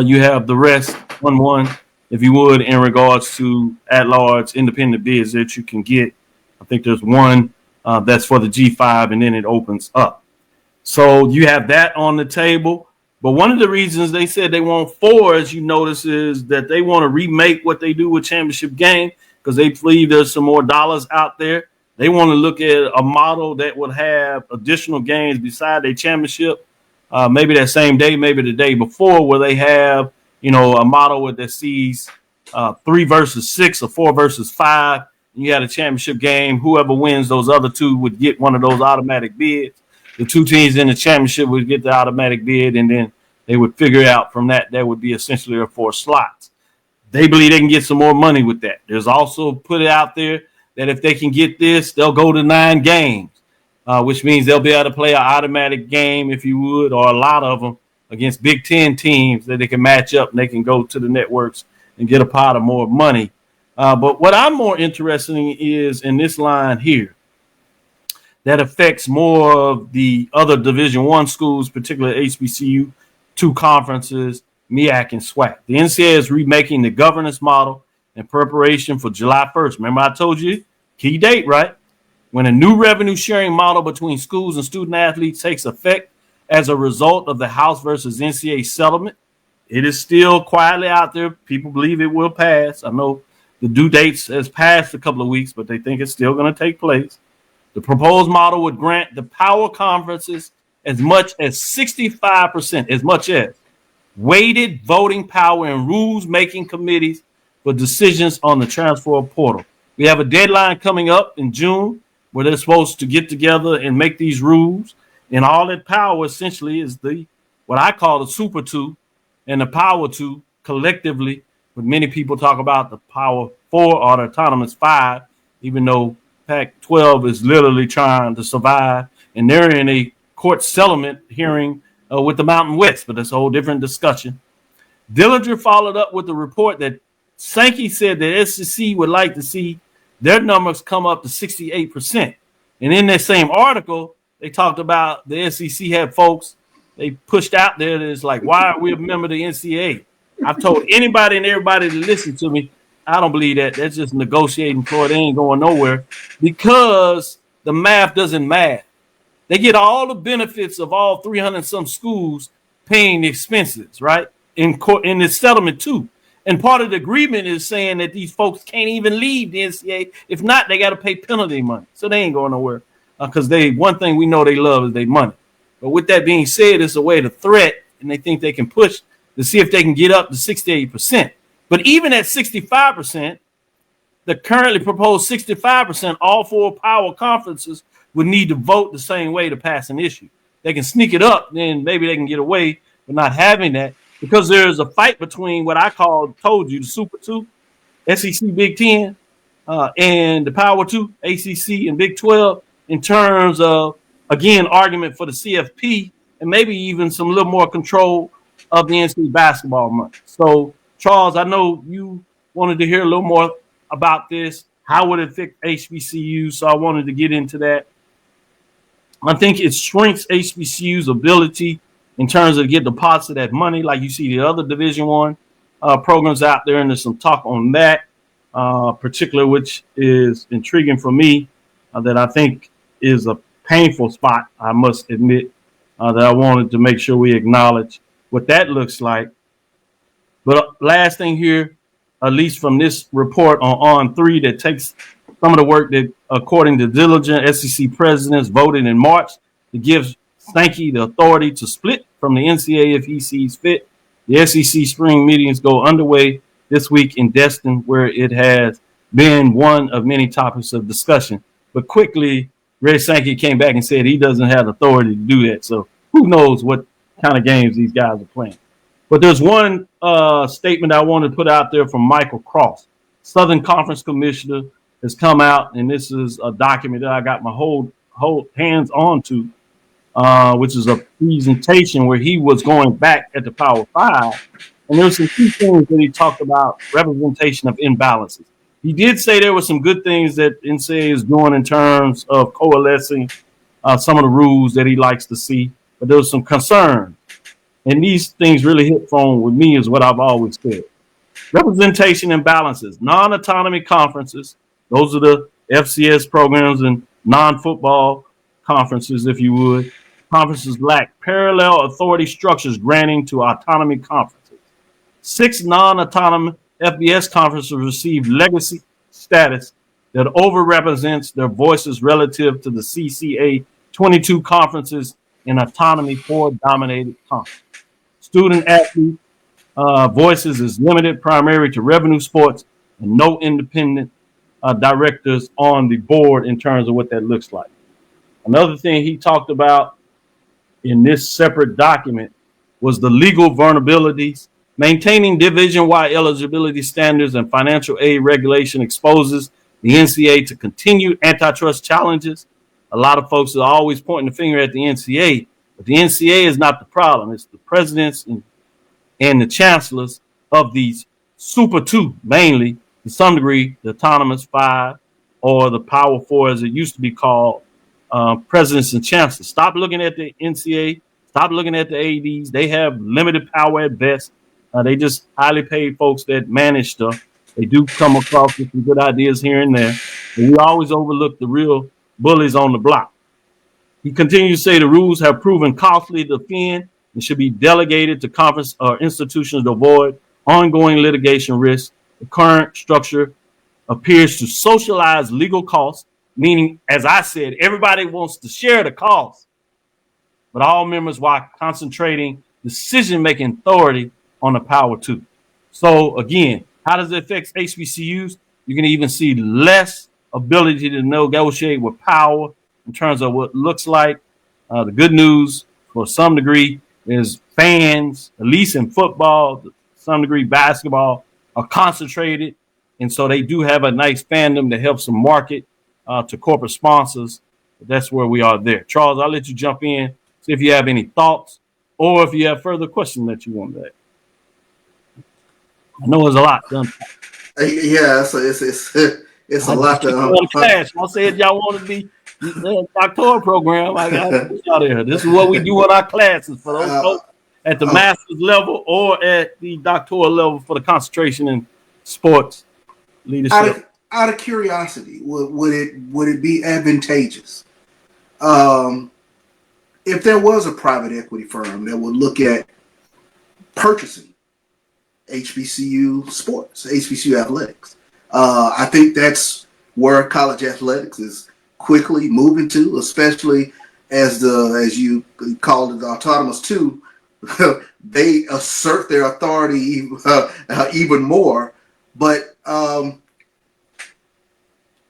S2: you have the rest, 1-1, if you would, in regards to at-large independent bids that you can get. I think there's one that's for the G5, and then it opens up. So you have that on the table. But one of the reasons they said they want 4, as you notice, is that they want to remake what they do with championship game because they believe there's some more dollars out there. They want to look at a model that would have additional games beside their championship, maybe that same day, maybe the day before, where they have, a model that sees 3 versus 6 or 4 versus 5. And you had a championship game. Whoever wins those other 2 would get one of those automatic bids. The 2 teams in the championship would get the automatic bid, and then they would figure out from that would be essentially their 4 slots. They believe they can get some more money with that. There's also put it out there that if they can get this, they'll go to 9 games, which means they'll be able to play an automatic game, if you would, or a lot of them against Big Ten teams that they can match up and they can go to the networks and get a pot of more money. But what I'm more interested in is in this line here that affects more of the other Division I schools, particularly HBCU, 2 conferences, MEAC and SWAC. The NCAA is remaking the governance model in preparation for July 1st. Remember I told you, key date, right? When a new revenue sharing model between schools and student athletes takes effect as a result of the House versus NCAA settlement. It is still quietly out there. People believe it will pass. I know the due dates has passed a couple of weeks, but they think it's still going to take place. The proposed model would grant the power conferences as much as 65%, as much as weighted voting power in rules-making committees for decisions on the transfer portal. We have a deadline coming up in June where they're supposed to get together and make these rules. And all that power essentially is what I call the Super 2 and the Power 2 collectively. But many people talk about the Power 4 or the Autonomous 5, even though Pac-12 is literally trying to survive. And they're in a court settlement hearing with the Mountain West, but that's a whole different discussion. Dillinger followed up with the report that Sankey said that SEC would like to see their numbers come up to 68%. And in that same article, they talked about the SEC had folks they pushed out there that's like, why are we a member of the NCAA? I've told anybody and everybody to listen to me. I don't believe that. That's just negotiating for it. They ain't going nowhere because the math doesn't math. They get all the benefits of all 300 some schools paying the expenses, right? In court, in this settlement too. And part of the agreement is saying that these folks can't even leave the NCAA. If not, they got to pay penalty money. So they ain't going nowhere because one thing we know they love is their money. But with that being said, it's a way to threat, and they think they can push to see if they can get up to 68%. But even at 65%, the currently proposed 65%, all four power conferences would need to vote the same way to pass an issue. They can sneak it up, then maybe they can get away with not having that, because there's a fight between what I told you, the Super 2, SEC Big 10, and the Power 2, ACC and Big 12, in terms of, again, argument for the CFP and maybe even some little more control of the NCAA basketball money. So, Charles, I know you wanted to hear a little more about this. How would it affect HBCU? So I wanted to get into that. I think it shrinks HBCU's ability in terms of get the pots of that money, like you see the other Division I programs out there, and there's some talk on that, particular, which is intriguing for me, that I think is a painful spot, I must admit, that I wanted to make sure we acknowledge what that looks like. But last thing here, at least from this report on 3 that takes some of the work that, according to diligent SEC presidents, voted in March to give Stanky the authority to split from the NCAA if he sees fit. The SEC spring meetings go underway this week in Destin, where it has been one of many topics of discussion. But quickly, Red Sankey came back and said he doesn't have authority to do that. So who knows what kind of games these guys are playing. But there's one statement I want to put out there from Michael Cross, Southern Conference Commissioner, has come out, and this is a document that I got my whole hands on to, which is a presentation where he was going back at the Power 5. And there's some key things that he talked about, representation of imbalances. He did say there were some good things that NCAA is doing in terms of coalescing some of the rules that he likes to see, but there was some concern. And these things really hit home with me, is what I've always said. Representation imbalances, non-autonomy conferences, those are the FCS programs and non-football conferences, if you would. Conferences lack parallel authority structures granting to autonomy conferences. 6 non-autonomous FBS conferences receive legacy status that overrepresents their voices relative to the CCA 22 conferences in autonomy 4 dominated conferences. Student athlete voices is limited primarily to revenue sports and no independent directors on the board in terms of what that looks like. Another thing he talked about in this separate document was the legal vulnerabilities. Maintaining division-wide eligibility standards and financial aid regulation exposes the NCAA to continued antitrust challenges. A lot of folks are always pointing the finger at the NCAA, but the NCAA is not the problem. It's the presidents and the chancellors of these Super 2, mainly, to some degree, the Autonomous 5 or the Power 4, as it used to be called, presidents and chancellors. Stop looking at the NCAA. Stop looking at the ADs. They have limited power at best. They just highly paid folks that manage stuff. They do come across with some good ideas here and there. And we always overlook the real bullies on the block. He continues to say the rules have proven costly to defend and should be delegated to conference or institutions to avoid ongoing litigation risks. The current structure appears to socialize legal costs, meaning, as I said, everybody wants to share the cost, but all members while concentrating decision-making authority on the Power 2. So again, how does it affect HBCUs? You can even see less ability to negotiate with power in terms of what it looks like. The good news, for some degree, is fans, at least in football, to some degree basketball, are concentrated. And so they do have a nice fandom that helps them market to corporate sponsors. But that's where we are there. Charles, I'll let you jump in, see if you have any thoughts or if you have further questions that you want to ask. I know there's a lot done.
S3: Yeah, so it's a lot to
S2: class. I said y'all want to be the doctoral program. I got to put y'all there. This is what we do in our classes for those folks at the master's level or at the doctoral level for the concentration in sports leadership.
S3: Out of curiosity, would it be advantageous if there was a private equity firm that would look at purchasing HBCU sports, HBCU athletics? I think that's where college athletics is quickly moving to, especially as you called it, the Autonomous 2. They assert their authority even more. But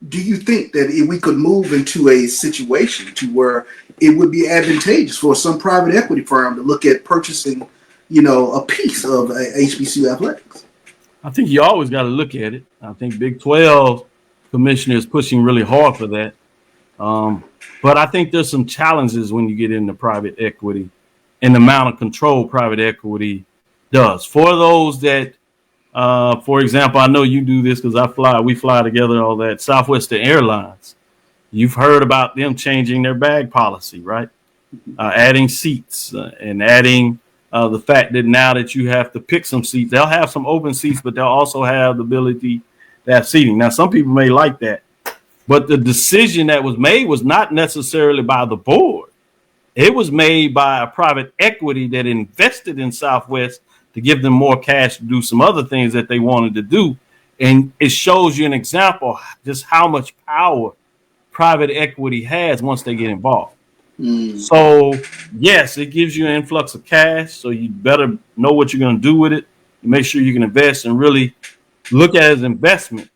S3: do you think that if we could move into a situation to where it would be advantageous for some private equity firm to look at purchasing, a piece of HBCU athletics?
S2: I think you always got to look at it. I think Big 12 commissioner is pushing really hard for that. But I think there's some challenges when you get into private equity and the amount of control private equity does. For those that, for example, I know you do this because we fly together, all that, Southwestern Airlines. You've heard about them changing their bag policy, right? Adding seats and adding the fact that now that you have to pick some seats, they'll have some open seats, but they'll also have the ability to have seating. Now, some people may like that, but the decision that was made was not necessarily by the board. It was made by a private equity that invested in Southwest to give them more cash to do some other things that they wanted to do. And it shows you an example just how much power private equity has once they get involved. So, yes, it gives you an influx of cash. So you better know what you're going to do with it. You make sure you can invest and really look at it as investment,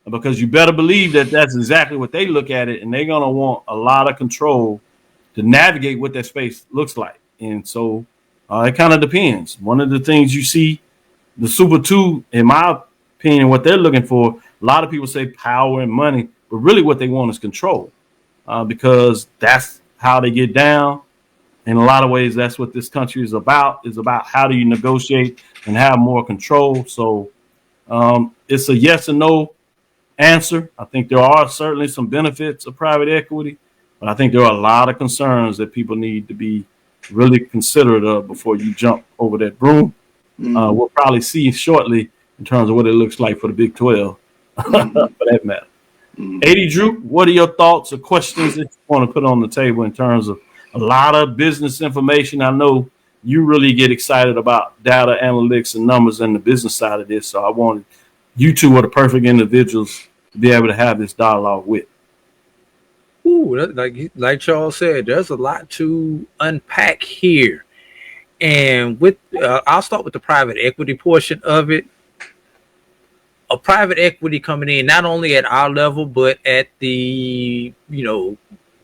S2: because you better believe that that's exactly what they look at it. And they're going to want a lot of control to navigate what that space looks like. And so it kind of depends. One of the things you see, the Super 2, in my opinion, what they're looking for, a lot of people say power and money, but really what they want is control, because that's how they get down. In a lot of ways, that's what this country is about how do you negotiate and have more control. So it's a yes or no answer. I think there are certainly some benefits of private equity, but I think there are a lot of concerns that people need to be really considerate of before you jump over that broom. We'll probably see shortly in terms of what it looks like for the Big 12, for that matter. 80 Drew, what are your thoughts or questions that you want to put on the table in terms of a lot of business information? I know you really get excited about data analytics and numbers and the business side of this. So I wanted you two are the perfect individuals to be able to have this dialogue with.
S6: Ooh, like Charles said, there's a lot to unpack here. And with I'll start with the private equity portion of it. A private equity coming in not only at our level, but at the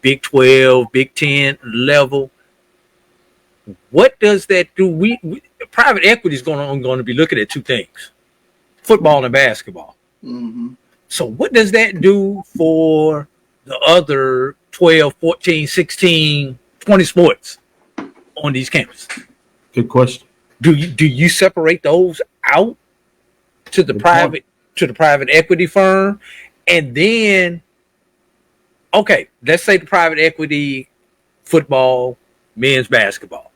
S6: Big 12, Big 10 level. What does that do? We private equity is going to be looking at two things: football and basketball. So what does that do for the other 12, 14, 16, 20 sports on these campuses?
S2: Good question.
S6: Do you separate those out to the private equity firm? And then, okay, let's say the private equity football, men's basketball,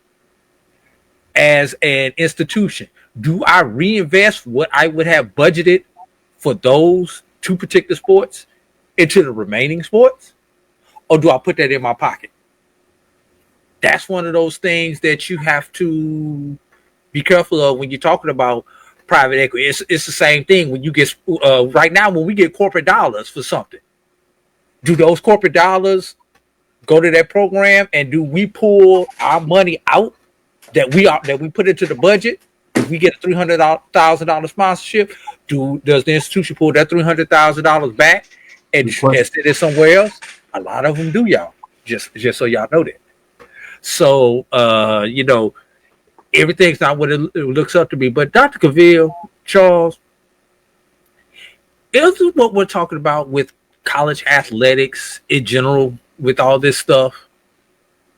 S6: as an institution, do I reinvest what I would have budgeted for those two particular sports into the remaining sports, or do I put that in my pocket? That's one of those things that you have to be careful of when you're talking about private equity. It's the same thing when you get right now when we get corporate dollars for something. Do those corporate dollars go to that program, and do we pull our money out that we put into the budget? If we get a $300,000 sponsorship, does the institution pull that $300,000 back and invest it somewhere else? A lot of them do, y'all. Just so y'all know that. So everything's not what it looks up to be. But Dr. Cavil, Charles, this is what we're talking about with college athletics in general, with all this stuff.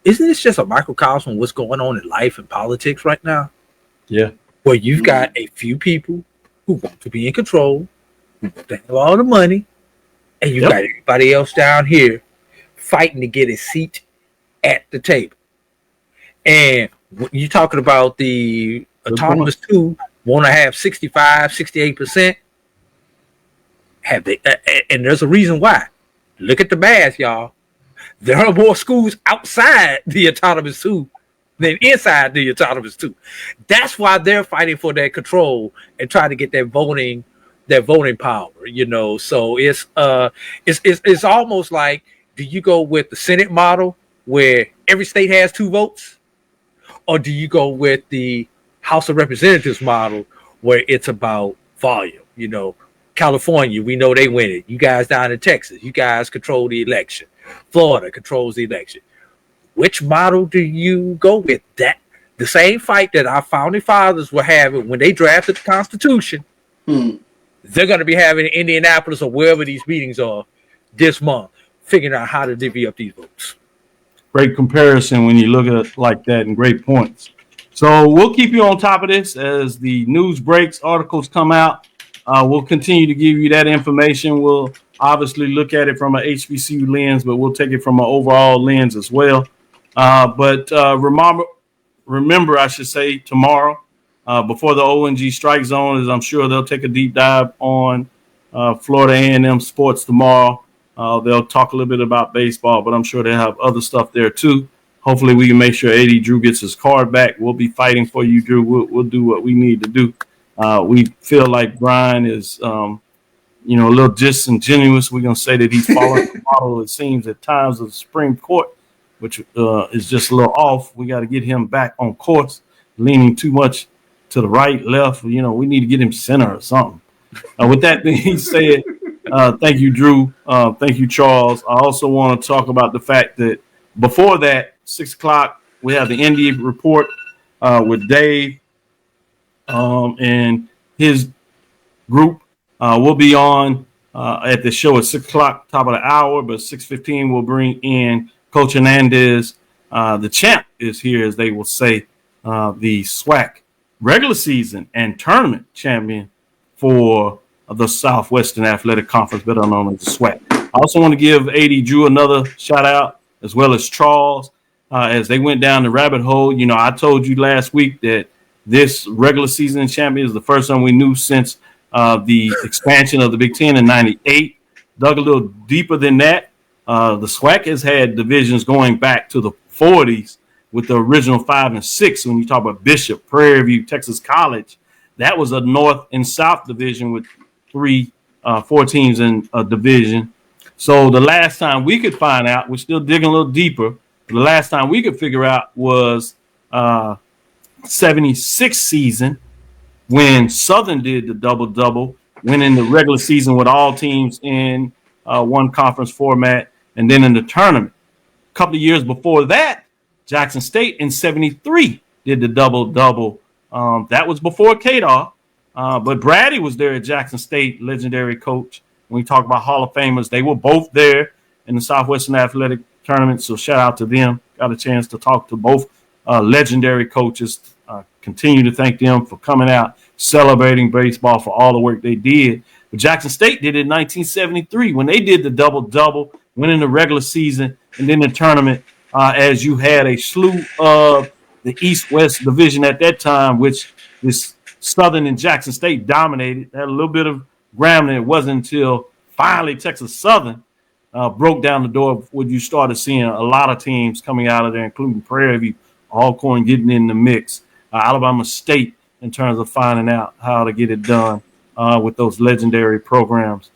S6: Isn't this just a microcosm of what's going on in life and politics right now?
S2: Yeah.
S6: Where you've got a few people who want to be in control, who want to have all the money, and you've got everybody else down here fighting to get a seat at the table. And when you're talking about the autonomous two want to have 65, 68%, have they? And there's a reason why. Look at the math, y'all. There are more schools outside the autonomous two than inside the autonomous two. That's why they're fighting for that control and trying to get that voting power. So it's almost like, do you go with the Senate model where every state has 2 votes? Or do you go with the House of Representatives model where it's about volume? California, we know they win it. You guys down in Texas, you guys control the election. Florida controls the election. Which model do you go with? That the same fight that our founding fathers were having when they drafted the Constitution, they're going to be having in Indianapolis or wherever these meetings are this month, figuring out how to divvy up these votes.
S2: Great comparison when you look at it like that, and great points. So we'll keep you on top of this as the news breaks, articles come out. We'll continue to give you that information. We'll obviously look at it from an HBCU lens, but we'll take it from an overall lens as well. But remember, I should say, tomorrow, before the ONG strike zone, as I'm sure they'll take a deep dive on Florida A&M sports tomorrow. They'll talk a little bit about baseball, but I'm sure they'll have other stuff there too. Hopefully we can make sure AD Drew gets his card back. We'll be fighting for you, Drew. We'll do what we need to do. We feel like Brian is, a little disingenuous. We're going to say that he's following the model, it seems, at times of the Supreme Court, which is just a little off. We got to get him back on course, leaning too much to the right, left. We need to get him center or something. With that being said, thank you, Drew. Thank you, Charles. I also want to talk about the fact that before that, 6 o'clock, we have the Indy report with Dave and his group. We'll be on at the show at 6 o'clock, top of the hour, but 6:15 we'll bring in Coach Hernandez. The champ is here, as they will say, the SWAC regular season and tournament champion for the Southwestern Athletic Conference, better known as the SWAC. I also want to give AD Drew another shout out, as well as Charles, as they went down the rabbit hole. I told you last week that this regular season champion is the first time we knew since the expansion of the Big Ten in '98. Dug a little deeper than that. The SWAC has had divisions going back to the 40s with the original 5 and 6. When you talk about Bishop, Prairie View, Texas College, that was a North and South division with 4 teams in a division. So the last time we could find out, we're still digging a little deeper. The last time we could figure out was 76 season when Southern did the double-double, winning the regular season with all teams in one conference format, and then in the tournament. A couple of years before that, Jackson State in 73 did the double-double. That was before Kadar, but Brady was there at Jackson State, legendary coach. When we talk about Hall of Famers, they were both there in the Southwestern Athletic Tournament, so shout out to them. Got a chance to talk to both legendary coaches. Continue to thank them for coming out, celebrating baseball for all the work they did. But Jackson State did it in 1973 when they did the double-double, winning the regular season and then the tournament, as you had a slew of the East-West division at that time, which is Southern and Jackson State dominated. Had a little bit of ground, and it wasn't until finally Texas Southern broke down the door when you started seeing a lot of teams coming out of there, including Prairie View, Alcorn getting in the mix, Alabama State in terms of finding out how to get it done with those legendary programs.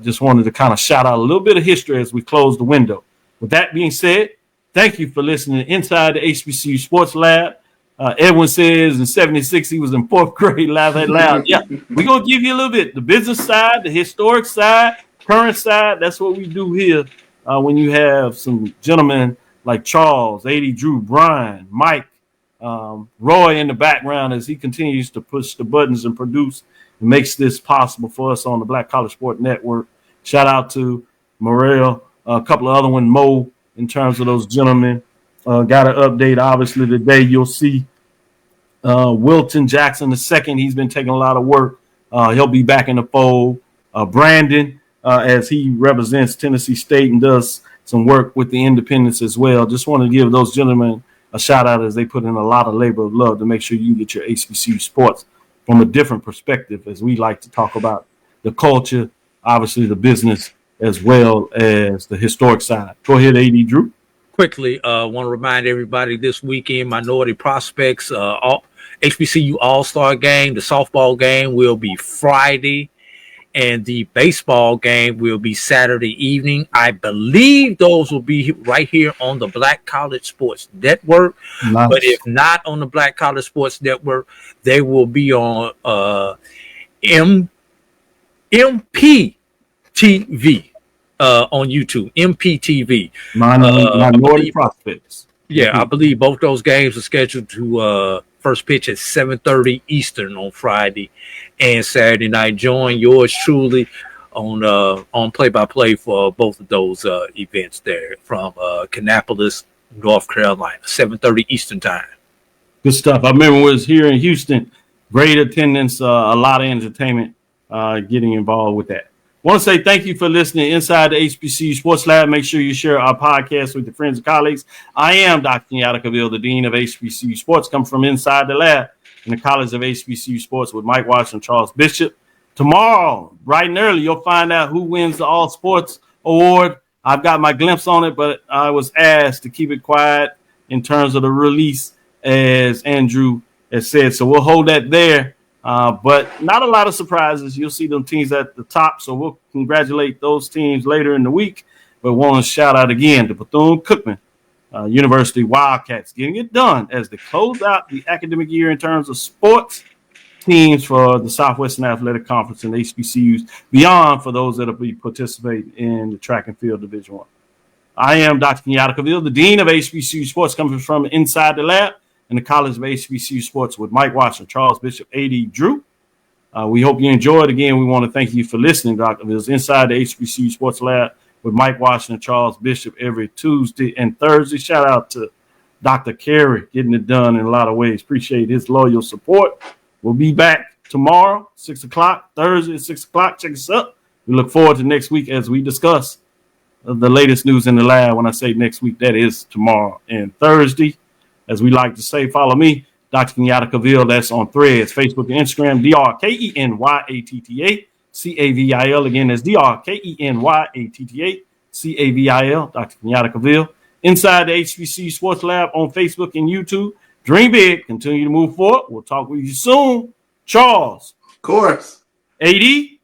S2: Just wanted to kind of shout out a little bit of history as we close the window. With that being said, thank you for listening inside the HBCU Sports Lab. Edwin says in 76 he was in 4th grade, laugh out loud. Yeah, we're going to give you a little bit. The business side, the historic side, current side, that's what we do here when you have some gentlemen like Charles, AD Drew, Brian, Mike, Roy in the background as he continues to push the buttons and produce and makes this possible for us on the Black College Sport Network. Shout out to Morel, a couple of other ones, Mo, in terms of those gentlemen. Got an update, obviously, today. You'll see Wilton Jackson II. He's been taking a lot of work. He'll be back in the fold. Brandon, as he represents Tennessee State and does some work with the Independents as well. Just want to give those gentlemen a shout out as they put in a lot of labor of love to make sure you get your HBCU sports from a different perspective, as we like to talk about the culture, obviously the business, as well as the historic side. Go ahead, AD Drew.
S6: Quickly, want to remind everybody this weekend, Minority Prospects, HBCU All-Star game, the softball game will be Friday, and the baseball game will be Saturday evening. I believe those will be right here on the Black College Sports Network. Nice. But if not on the Black College Sports Network, they will be on MPTV on YouTube. MPTV.
S2: Minority Prospects.
S6: Yeah, I believe both those games are scheduled to first pitch at 7:30 Eastern on Friday and Saturday night. Join yours truly on play-by-play for both of those events there from Kannapolis, North Carolina, 7:30 Eastern time.
S2: Good stuff. I remember when I was here in Houston, great attendance, a lot of entertainment getting involved with that. Want to say thank you for listening inside the HBCU Sports Lab. Make sure you share our podcast with your friends and colleagues. I am Dr. Kenyatta, Cavil, the Dean of HBCU Sports, come from inside the lab in the College of HBCU Sports with Mike Watson and Charles Bishop. Tomorrow, bright and early, you'll find out who wins the All Sports Award. I've got my glimpse on it, but I was asked to keep it quiet in terms of the release, as Andrew has said. So we'll hold that there. But not a lot of surprises. You'll see them teams at the top. So we'll congratulate those teams later in the week. But want to shout out again to Bethune-Cookman University Wildcats getting it done as they close out the academic year in terms of sports teams for the Southwestern Athletic Conference and HBCUs beyond for those that will be participating in the track and field Division I. I am Dr. Kenyatta Cavil, the Dean of HBCU Sports, coming from inside the lab in the College of HBCU Sports with Mike Watson, Charles Bishop, A.D. Drew. We hope you enjoyed. Again, we want to thank you for listening, Dr. It's inside the HBCU Sports Lab with Mike Watson and Charles Bishop every Tuesday and Thursday. Shout out to Dr. Carey getting it done in a lot of ways. Appreciate his loyal support. We'll be back tomorrow, 6 o'clock, Thursday at 6 o'clock. Check us out. We look forward to next week as we discuss the latest news in the lab. When I say next week, that is tomorrow and Thursday. As we like to say, follow me, Dr. Kenyatta Cavil. That's on Threads, Facebook, and Instagram, DrKenyatta Cavil. Again, that's DrKenyatta Cavil, Dr. Kenyatta Cavil. Inside the HBCU Sports Lab on Facebook and YouTube. Dream big. Continue to move forward. We'll talk with you soon. Charles.
S3: Of course.
S2: AD.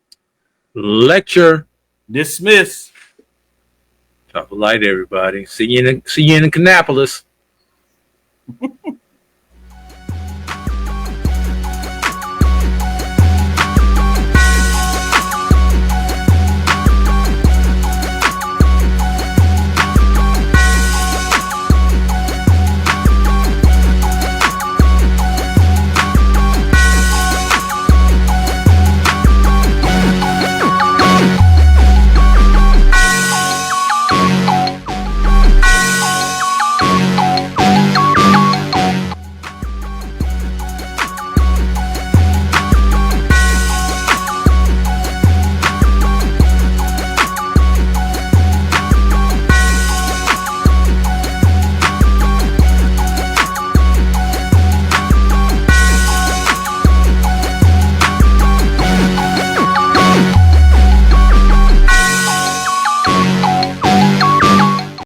S6: Lecture.
S2: Dismiss.
S6: Top of light, everybody. See you in Kannapolis.